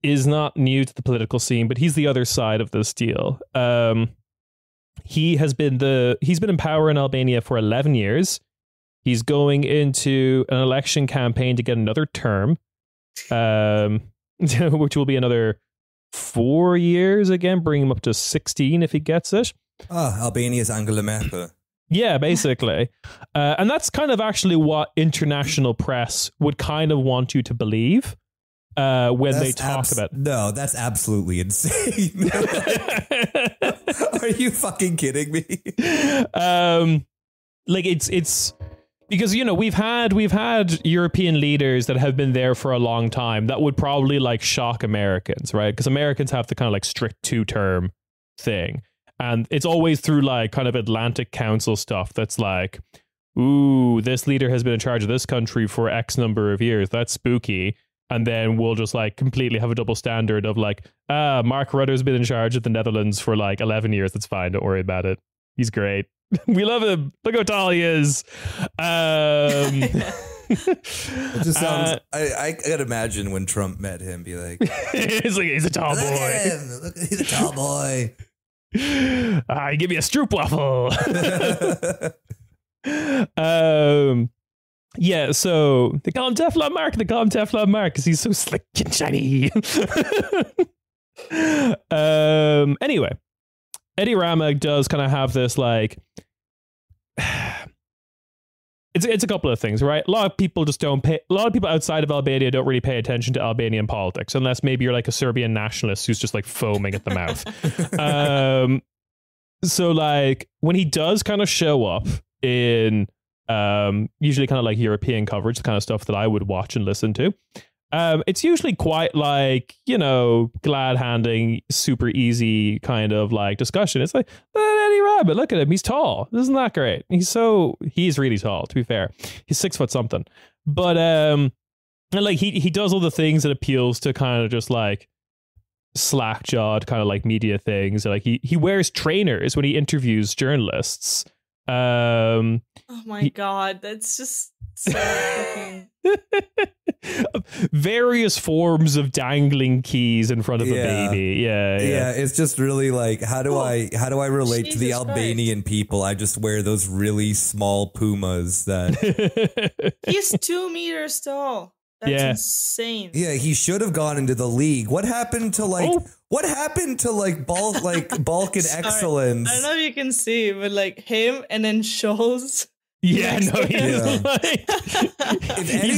is not new to the political scene, but he's the other side of this deal. He's been in power in Albania for 11 years. He's going into an election campaign to get another term, which will be another 4 years again, bring him up to 16 if he gets it. Albania's Angela Merkel. Yeah, basically. And that's kind of actually what international press would kind of want you to believe when they talk about... No, that's absolutely insane. Are you fucking kidding me? Like it's because, you know, we've had European leaders that have been there for a long time that would probably like shock Americans, right? Because Americans have the kind of like strict 2-term thing. And it's always through like kind of Atlantic Council stuff that's like, ooh, this leader has been in charge of this country for X number of years. That's spooky. And then we'll just like completely have a double standard of like, Mark Rutte's been in charge of the Netherlands for like 11 years. That's fine. Don't worry about it. He's great. We love him. Look how tall he is. It just sounds. I could imagine when Trump met him, be like, he's a tall boy. Look at him. Look, he's a tall boy. Give me a stroopwafel. Yeah, so they call him Teflon Mark. They call him Teflon Mark because he's so slick and shiny. Anyway, Edi Rama does kind of have this like, it's a couple of things, right? A lot of people outside of Albania don't really pay attention to Albanian politics, unless maybe you're like a Serbian nationalist who's just like foaming at the mouth. So like when he does kind of show up in usually kind of like European coverage, the kind of stuff that I would watch and listen to, it's usually quite like, you know, glad handing, super easy kind of like discussion. It's like, Edi Rama, look at him, he's tall. Isn't that great? He's really tall, to be fair. He's 6 foot something. But and like he does all the things that appeals to kind of just like slack jawed kind of like media things. Like he wears trainers when he interviews journalists. Oh my god, that's just so fucking... Various forms of dangling keys in front of a baby. Yeah, it's just really like, how do I relate to the Albanian people? I just wear those really small Pumas that he's 2 meters tall. That's insane. Yeah, he should have gone into the league. What happened to Balkan excellence? I don't know if you can see, but like him and then Schultz. Yeah, no, he's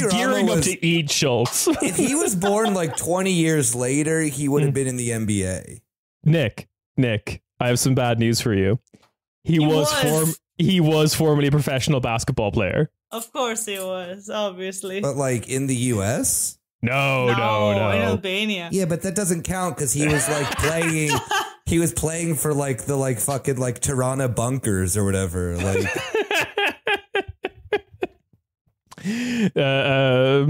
gearing up to eat Schultz. If he was born like 20 years later, he would have been in the NBA. Nick, I have some bad news for you. He was formerly a professional basketball player. Of course he was, obviously. But like in the US? No. In Albania. Yeah, but that doesn't count because he was like playing. He was playing for like the like fucking like Tirana bunkers or whatever. Like. Yeah.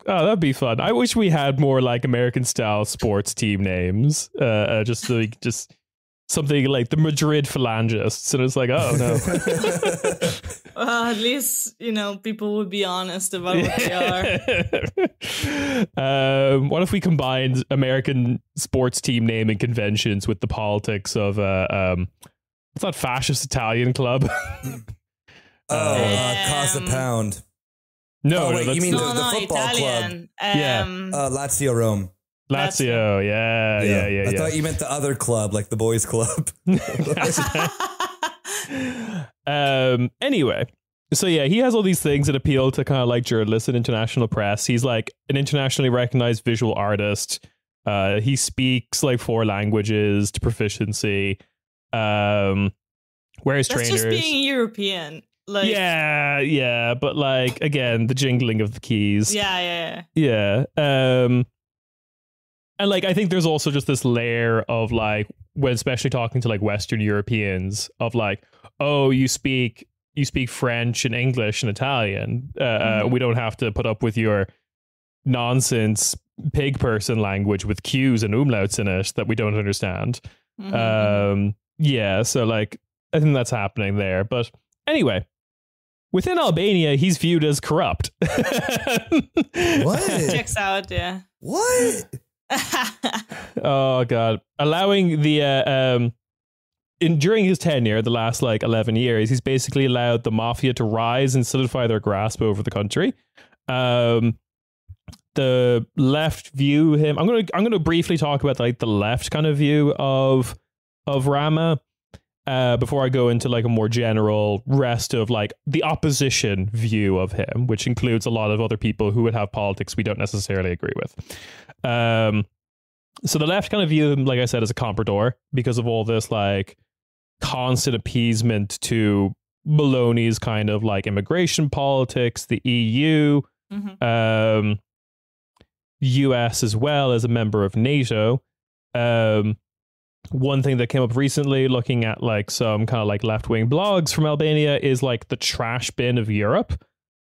Oh, that'd be fun. I wish we had more like American style sports team names. Just something like the Madrid Phalangists, and it's like, oh no. Well, at least, you know, people would be honest about what they are. What if we combined American sports team naming conventions with the politics of what's that fascist Italian club? Cost a pound. No, you mean the football Italian. club? Lazio Rome. Lazio. Yeah. I thought you meant the other club, like the boys' club. Anyway, so yeah, he has all these things that appeal to kind of like journalists and international press. He's like an internationally recognized visual artist. He speaks like 4 languages to proficiency. Whereas That's trainers just being European. Like, yeah, but like again, the jingling of the keys. Yeah. And like I think there's also just this layer of like, when especially talking to like Western Europeans, of like, oh, you speak French and English and Italian. We don't have to put up with your nonsense pig person language with Q's and umlauts in it that we don't understand. So like I think that's happening there. But anyway, within Albania, he's viewed as corrupt. What? Checks out, yeah. What? Oh god, allowing the during his tenure, the last like 11 years, he's basically allowed the mafia to rise and solidify their grasp over the country. The left view him. I'm gonna briefly talk about like the left kind of view of Rama before I go into like a more general rest of like the opposition view of him, which includes a lot of other people who would have politics we don't necessarily agree with. So the left kind of view him, like I said, as a comprador because of all this like constant appeasement to Maloney's kind of like immigration politics, the EU, US as well as a member of NATO. One thing that came up recently looking at like some kind of like left-wing blogs from Albania is like the trash bin of Europe,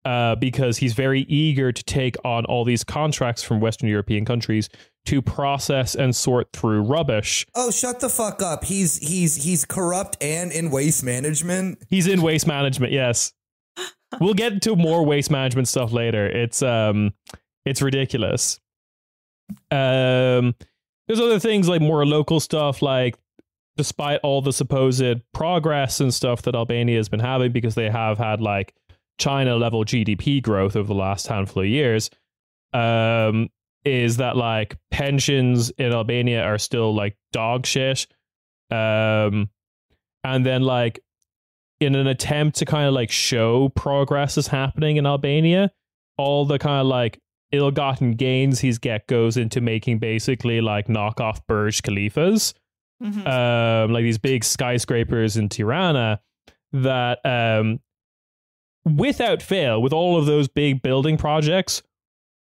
because he's very eager to take on all these contracts from Western European countries to process and sort through rubbish. Oh, shut the fuck up. He's corrupt and in waste management. He's in waste management, yes. We'll get to more waste management stuff later. It's ridiculous. There's other things like more local stuff, like despite all the supposed progress and stuff that Albania has been having, because they have had like China level GDP growth over the last handful of years, is that like pensions in Albania are still like dog shit. And then like in an attempt to kind of like show progress is happening in Albania, all the kind of like ill-gotten gains goes into making basically like knockoff Burj Khalifas, like these big skyscrapers in Tirana that without fail, with all of those big building projects,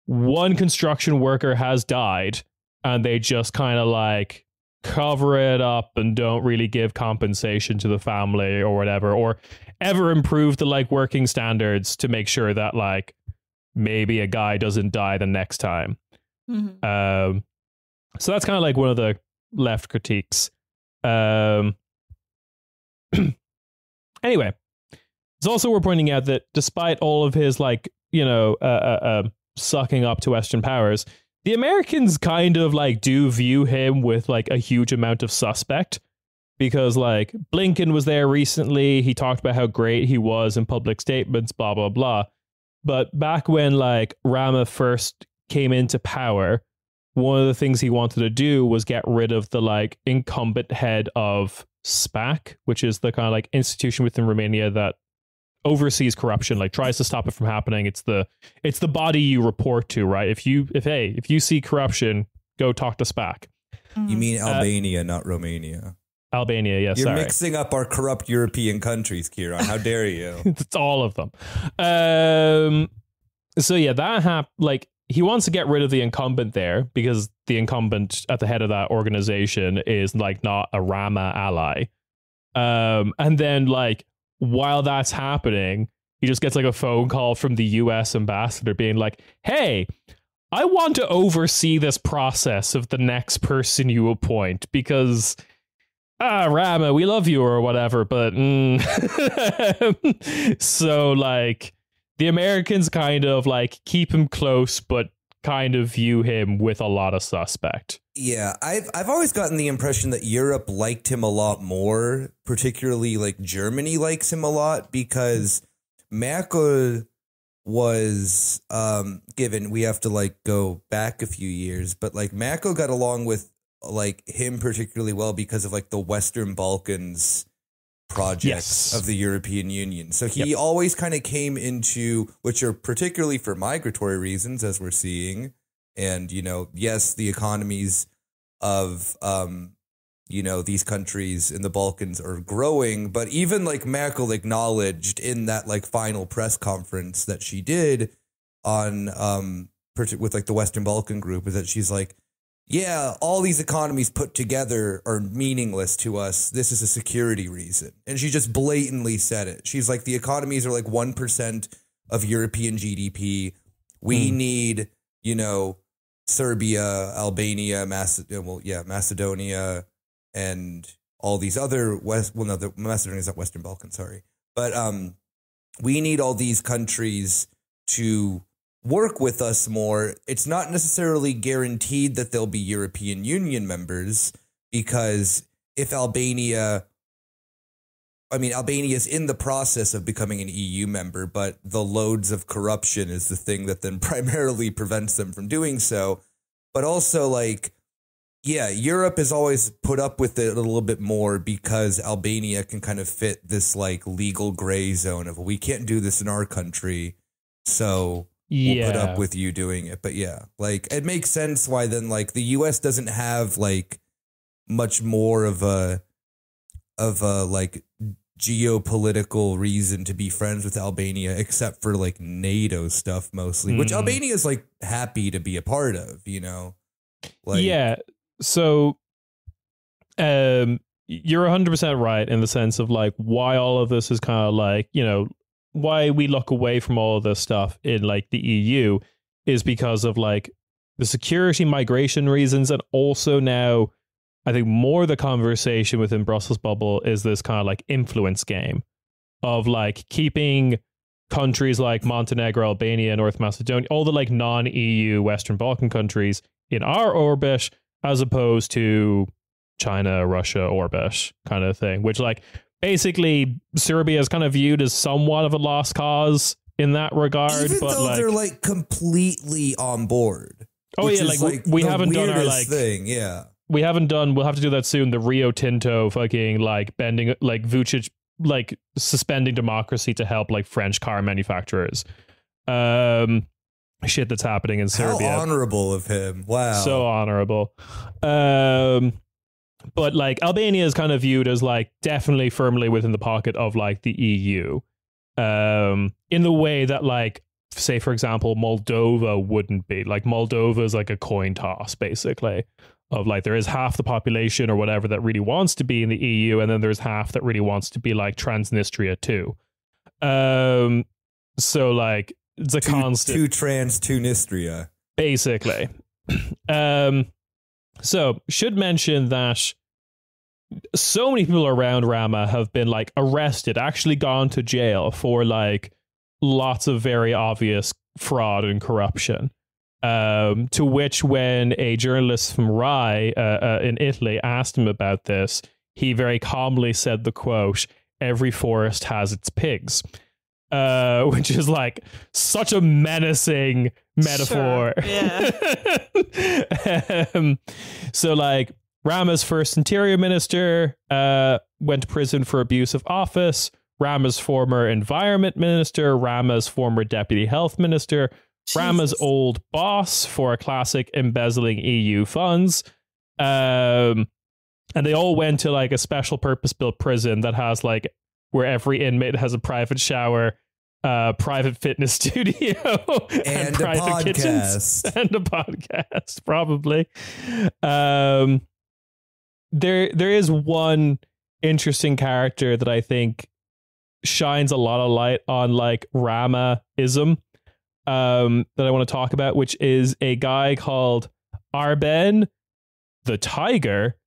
one construction worker has died and they just kind of like cover it up and don't really give compensation to the family or whatever, or ever improve the like working standards to make sure that like maybe a guy doesn't die the next time. So that's kind of like one of the left critiques. Anyway, it's also worth pointing out that despite all of his like, sucking up to Western powers, the Americans kind of like do view him with like a huge amount of suspect, because like Blinken was there recently. He talked about how great he was in public statements, blah, blah, blah. But back when like Rama first came into power, one of the things he wanted to do was get rid of the like incumbent head of SPAC, which is the kind of like institution within Romania that oversees corruption, like tries to stop it from happening. It's the body you report to, right? If you see corruption, go talk to SPAC. You mean Albania, not Romania? Albania, yes. You're mixing up our corrupt European countries, Ciarán. How dare you? It's all of them. So yeah, that like he wants to get rid of the incumbent there because the incumbent at the head of that organization is like not a Rama ally. And then like while that's happening, he just gets like a phone call from the US ambassador being like, "Hey, I want to oversee this process of the next person you appoint because Rama, we love you or whatever, but so like the Americans kind of like keep him close, but kind of view him with a lot of suspect." Yeah, I've always gotten the impression that Europe liked him a lot more, particularly like Germany likes him a lot, because Merkel was given. We have to like go back a few years, but like Mako got along with like him particularly well because of like the Western Balkans projects of the European Union. So he always kind of came into, which are particularly for migratory reasons, as we're seeing. And, you know, yes, the economies of, you know, these countries in the Balkans are growing. But even like Merkel acknowledged in that like final press conference that she did on with like the Western Balkan group, is that she's like, yeah, all these economies put together are meaningless to us. This is a security reason. And she just blatantly said it. She's like, the economies are like 1% of European GDP. We need, you know, Serbia, Albania, Macedonia, and all these other Macedonia is not Western Balkan, sorry. But we need all these countries to work with us more. It's not necessarily guaranteed that they'll be European Union members, because if Albania is in the process of becoming an EU member, but the loads of corruption is the thing that then primarily prevents them from doing so. But also, like, yeah, Europe has always put up with it a little bit more because Albania can kind of fit this like legal gray zone of, we can't do this in our country, so we'll put up with you doing it. But yeah, like, it makes sense why then like the US doesn't have like much more of a like geopolitical reason to be friends with Albania, except for like NATO stuff mostly, which Albania is like happy to be a part of, you know? Like, yeah. So you're 100% right in the sense of like why all of this is kind of like, you know, why we look away from all of this stuff in like the EU is because of like the security migration reasons. And also now I think more the conversation within Brussels bubble is this kind of like influence game of like keeping countries like Montenegro, Albania, North Macedonia, all the like non-EU Western Balkan countries in our orbit, as opposed to China, Russia orbit kind of thing, which like basically Serbia is kind of viewed as somewhat of a lost cause in that regard. Even but though like, they're like completely on board. Oh yeah, like we haven't done our like thing, yeah. We haven't done, we'll have to do that soon, the Rio Tinto fucking like bending, like Vucic, like suspending democracy to help like French car manufacturers. Shit that's happening in Serbia. How honorable of him. Wow. So honorable. But like Albania is kind of viewed as like definitely firmly within the pocket of like the EU. In the way that like, say for example, Moldova wouldn't be. Like Moldova is like a coin toss basically. Of like there is half the population or whatever that really wants to be in the EU, and then there's half that really wants to be like Transnistria too. So like it's a constant two Transnistria basically. So should mention that so many people around Rama have been like arrested, actually gone to jail for like lots of very obvious fraud and corruption. To which when a journalist from Rai in Italy asked him about this, he very calmly said the quote, "Every forest has its pigs," which is like such a menacing metaphor. Sure. Yeah. So like Rama's first interior minister went to prison for abuse of office. Rama's former environment minister, Rama's former deputy health minister, Jesus. Rama's old boss for a classic embezzling EU funds. And they all went to like a special purpose-built prison that has like where every inmate has a private shower, private fitness studio, and private kitchens and a podcast, probably. There is one interesting character that I think shines a lot of light on like Rama-ism. That I want to talk about, which is a guy called Arben the Tiger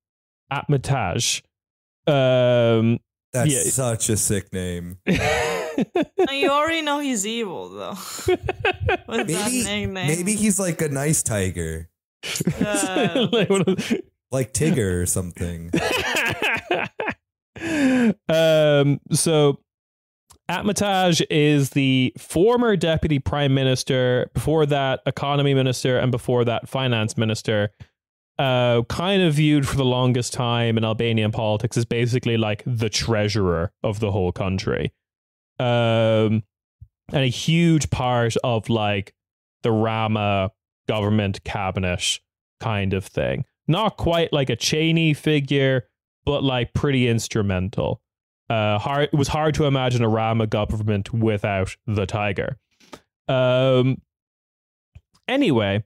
Atmataj. That's such a sick name. You already know he's evil, though. With that nickname. Maybe he's like a nice tiger. Like Tigger or something. So Atmataj is the former deputy prime minister, before that economy minister, and before that finance minister. Kind of viewed for the longest time in Albanian politics as basically like the treasurer of the whole country. And a huge part of like the Rama government cabinet kind of thing. Not quite like a Cheney figure, but like pretty instrumental. It was hard to imagine a Rama government without the tiger. Anyway,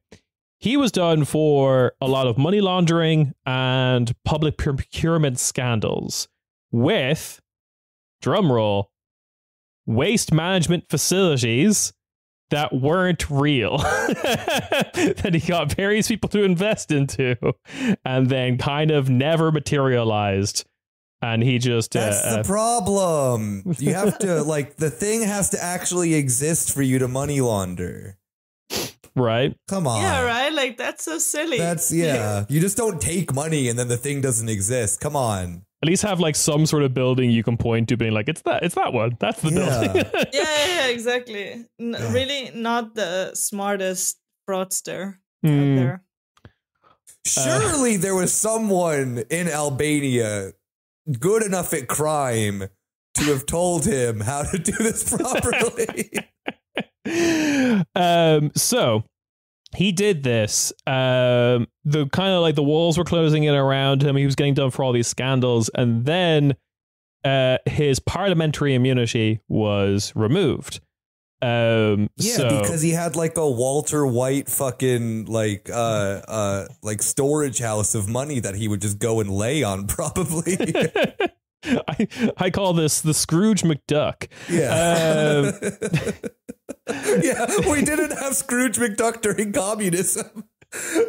he was done for a lot of money laundering and public procurement scandals with, drumroll, waste management facilities that weren't real that he got various people to invest into and then kind of never materialized. And he just... That's the problem. You have to, like, the thing has to actually exist for you to money launder. Right? Come on. Yeah, right? Like, that's so silly. Yeah. You just don't take money and then the thing doesn't exist. Come on. At least have, like, some sort of building you can point to being like, it's that one. That's the building. yeah, exactly. Really not the smartest fraudster out there. Surely there was someone in Albania good enough at crime to have told him how to do this properly. So he did this. The kind of like the walls were closing in around him. He was getting done for all these scandals, and then his parliamentary immunity was removed. Because he had like a Walter White fucking like storage house of money that he would just go and lay on, probably. I call this the Scrooge McDuck. Yeah. Yeah, we didn't have Scrooge McDuck during communism.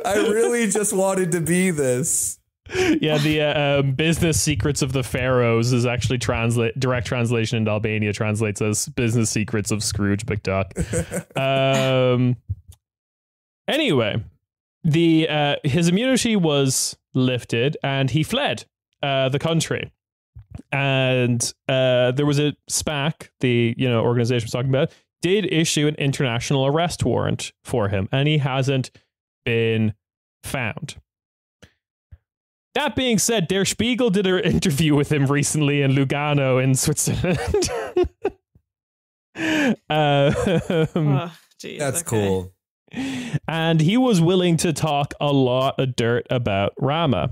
I really just wanted to be this. Yeah, the Business Secrets of the Pharaohs is actually direct translation into Albania translates as Business Secrets of Scrooge McDuck. Anyway, his immunity was lifted and he fled the country. And there was a SPAC, the organization I was talking about, did issue an international arrest warrant for him, and he hasn't been found. That being said, Der Spiegel did an interview with him recently in Lugano in Switzerland. That's cool. And he was willing to talk a lot of dirt about Rama.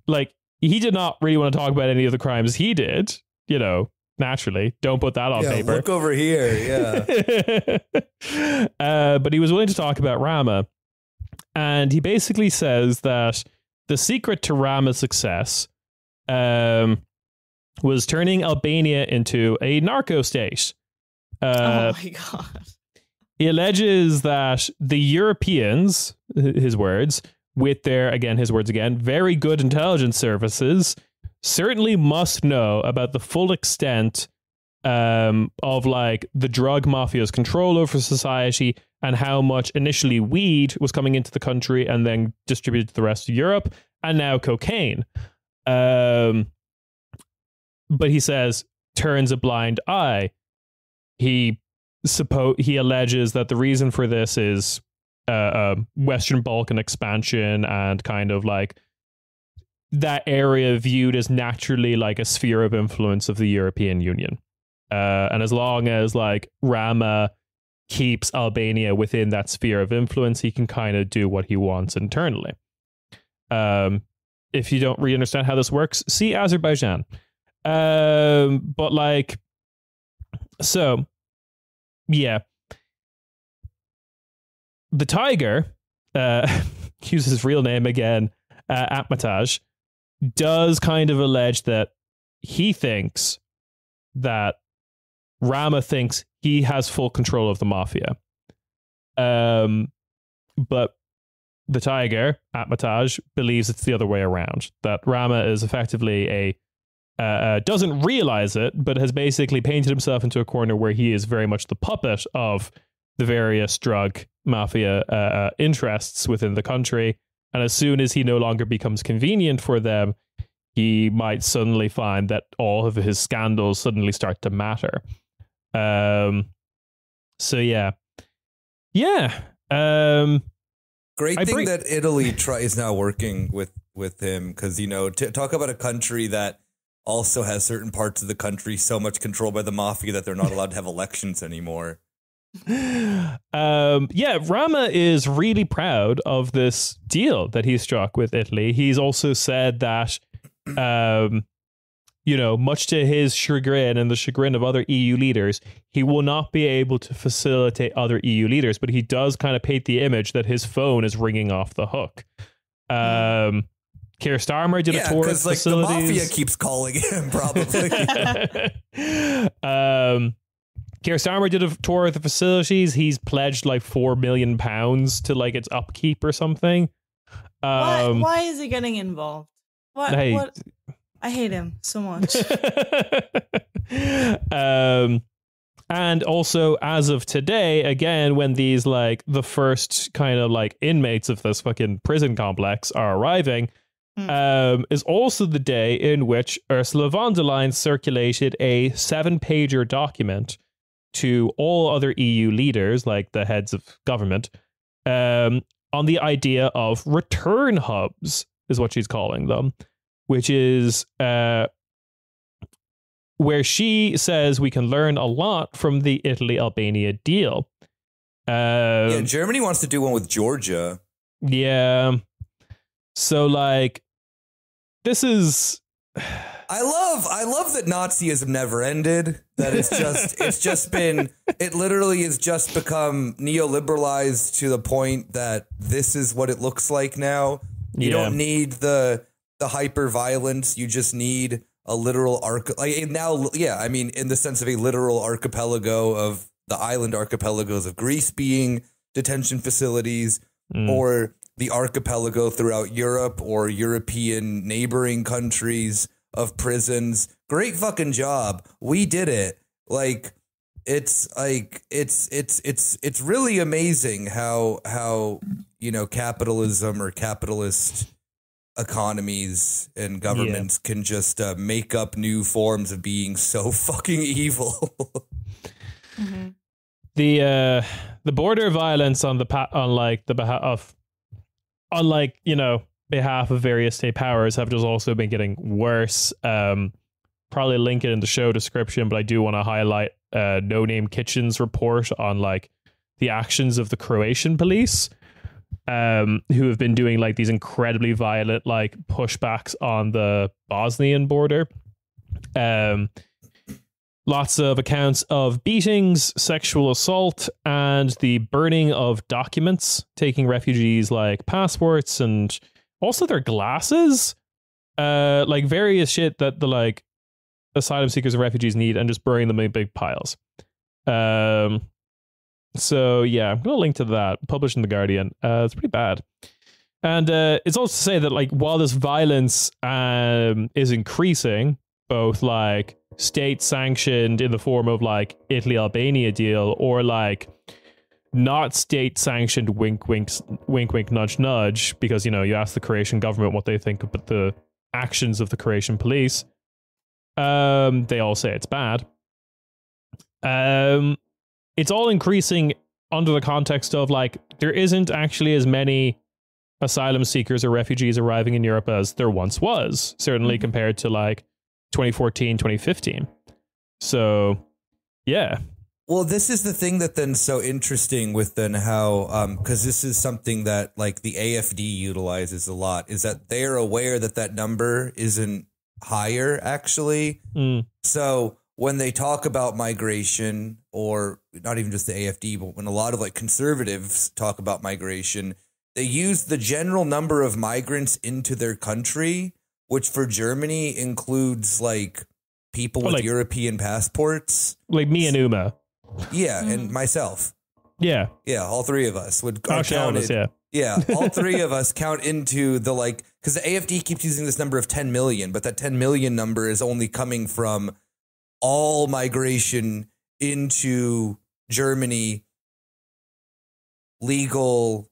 Like, he did not really want to talk about any of the crimes he did, naturally. Don't put that on paper. Look over here, but he was willing to talk about Rama. And he basically says that the secret to Rama's success was turning Albania into a narco state. Oh my God. He alleges that the Europeans, his words, with their, again, his words again, very good intelligence services, certainly must know about the full extent of like the drug mafia's control over society and how much initially weed was coming into the country and then distributed to the rest of Europe, and now cocaine. But he says turns a blind eye. He alleges that the reason for this is Western Balkan expansion and kind of like that area viewed as naturally like a sphere of influence of the European Union. And as long as like Rama keeps Albania within that sphere of influence, he can kind of do what he wants internally. If you don't really understand how this works, see Azerbaijan. But like, so yeah, the tiger, use his real name again, Atmataj, does kind of allege that he thinks that Rama thinks he has full control of the mafia. But the tiger, Atmataj, believes it's the other way around. That Rama is effectively doesn't realize it, but has basically painted himself into a corner where he is very much the puppet of the various drug mafia interests within the country. And as soon as he no longer becomes convenient for them, he might suddenly find that all of his scandals suddenly start to matter. So yeah. Great thing that Italy is now working with him, because, you know, talk about a country that also has certain parts of the country so much controlled by the mafia that they're not allowed to have elections anymore. Rama is really proud of this deal that he struck with Italy. He's also said that, you know, much to his chagrin and the chagrin of other EU leaders, he will not be able to facilitate other EU leaders, but he does kind of paint the image that his phone is ringing off the hook. Keir Starmer did a tour of facilities. The mafia keeps calling him, probably. Keir Starmer did a tour of the facilities. He's pledged like £4 million to like its upkeep or something. Why is he getting involved? What? I hate him so much. And also, as of today, again, when these like the first kind of like inmates of this fucking prison complex are arriving, is also the day in which Ursula von der Leyen circulated a 7-pager document to all other EU leaders, like the heads of government, on the idea of return hubs, is what she's calling them, which is where she says we can learn a lot from the Italy-Albania deal. Germany wants to do one with Georgia. Mm-hmm. Yeah. So, like, this is... I love that Nazism never ended. That it literally has just become neoliberalized to the point that this is what it looks like now. You don't need the hyper violence. You just need a literal in the sense of a literal archipelago of the island archipelagos of Greece being detention facilities, or the archipelago throughout Europe or European neighboring countries of prisons. Great fucking job. We did it. Like, it's really amazing how, you know, capitalism or capitalist economies and governments can just make up new forms of being so fucking evil. Mm-hmm. The border violence on behalf of various state powers have just also been getting worse. Probably link it in the show description, but I do want to highlight No Name Kitchen's report on like the actions of the Croatian police, who have been doing like these incredibly violent like pushbacks on the Bosnian border. Lots of accounts of beatings, sexual assault, and the burning of documents, taking refugees like passports and also their glasses, like various shit that the like asylum seekers and refugees need, and just burying them in big piles. So yeah, I'm gonna link to that, published in The Guardian. It's pretty bad. And it's also to say that like while this violence is increasing, both like state sanctioned in the form of like Italy-Albania deal, or like not state sanctioned wink wink nudge nudge, because, you know, you ask the Croatian government what they think about the actions of the Croatian police, they all say it's bad. It's all increasing under the context of like there isn't actually as many asylum seekers or refugees arriving in Europe as there once was, certainly compared to like 2014, 2015. So yeah. Well, this is the thing that then so interesting with then how, because this is something that like the AFD utilizes a lot, is that they're aware that that number isn't higher actually. So when they talk about migration, or not even just the AFD, but when a lot of like conservatives talk about migration, they use the general number of migrants into their country, which for Germany includes like people with like, European passports. Like me and Uma. Yeah, and myself. Yeah. Yeah, all three of us would count. Yeah, all three of us count into the like, because the AFD keeps using this number of 10 million, but that 10 million number is only coming from all migration into Germany, legal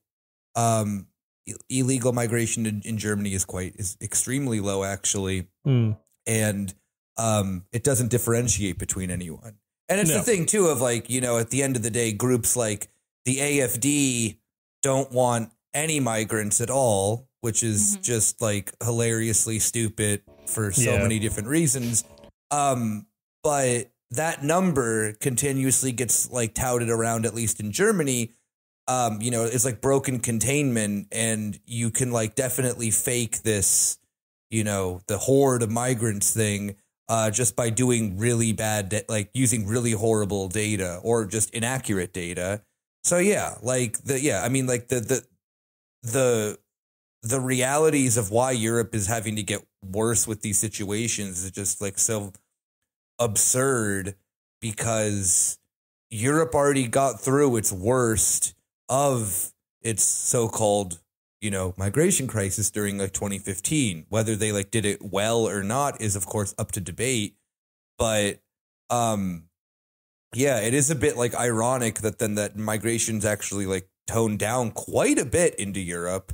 illegal migration in Germany is extremely low, actually. And it doesn't differentiate between anyone. And it's the thing, too, of like, you know, at the end of the day, groups like the AfD don't want any migrants at all, which is just like hilariously stupid for so many different reasons. But that number continuously gets like touted around, at least in Germany. You know, it's like broken containment, and you can like definitely fake this, you know, the horde of migrants thing just by doing really bad, like using really horrible data or just inaccurate data. So yeah, like I mean, like the realities of why Europe is having to get worse with these situations is just like so absurd, because Europe already got through its worst of its so-called, you know, migration crisis during like 2015. Whether they like did it well or not is of course up to debate. But yeah, it is a bit like ironic that then that migration's actually like toned down quite a bit into Europe,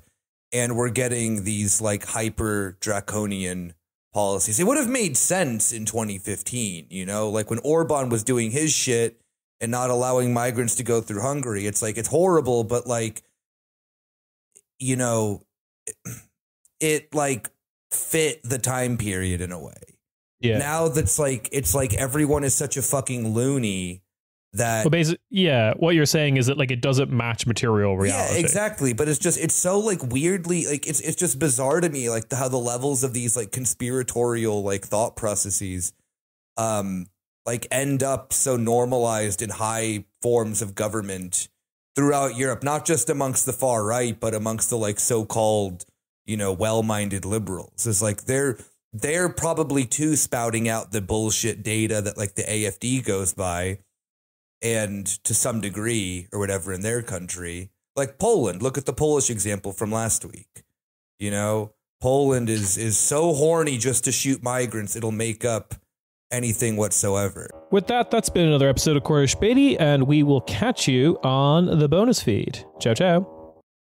and we're getting these like hyper draconian policies. It would have made sense in 2015, you know, like when Orban was doing his shit and not allowing migrants to go through Hungary. It's like, it's horrible, but like, you know, it like fit the time period in a way. Yeah. Now that's like, it's like everyone is such a fucking loony that. Well, basically, yeah. What you're saying is that like it doesn't match material reality. Yeah, exactly. But it's just, it's so like weirdly, like it's just bizarre to me, like how the levels of these like conspiratorial like thought processes, like end up so normalized in high forms of government throughout Europe, not just amongst the far right, but amongst the like so-called, you know, well-minded liberals. It's like they're probably too spouting out the bullshit data that like the AfD goes by, and to some degree or whatever in their country, like Poland. Look at the Polish example from last week. You know, Poland is so horny just to shoot migrants, it'll make up anything whatsoever. With that, that's been another episode of Quarter Späti, and we will catch you on the bonus feed. Ciao, ciao.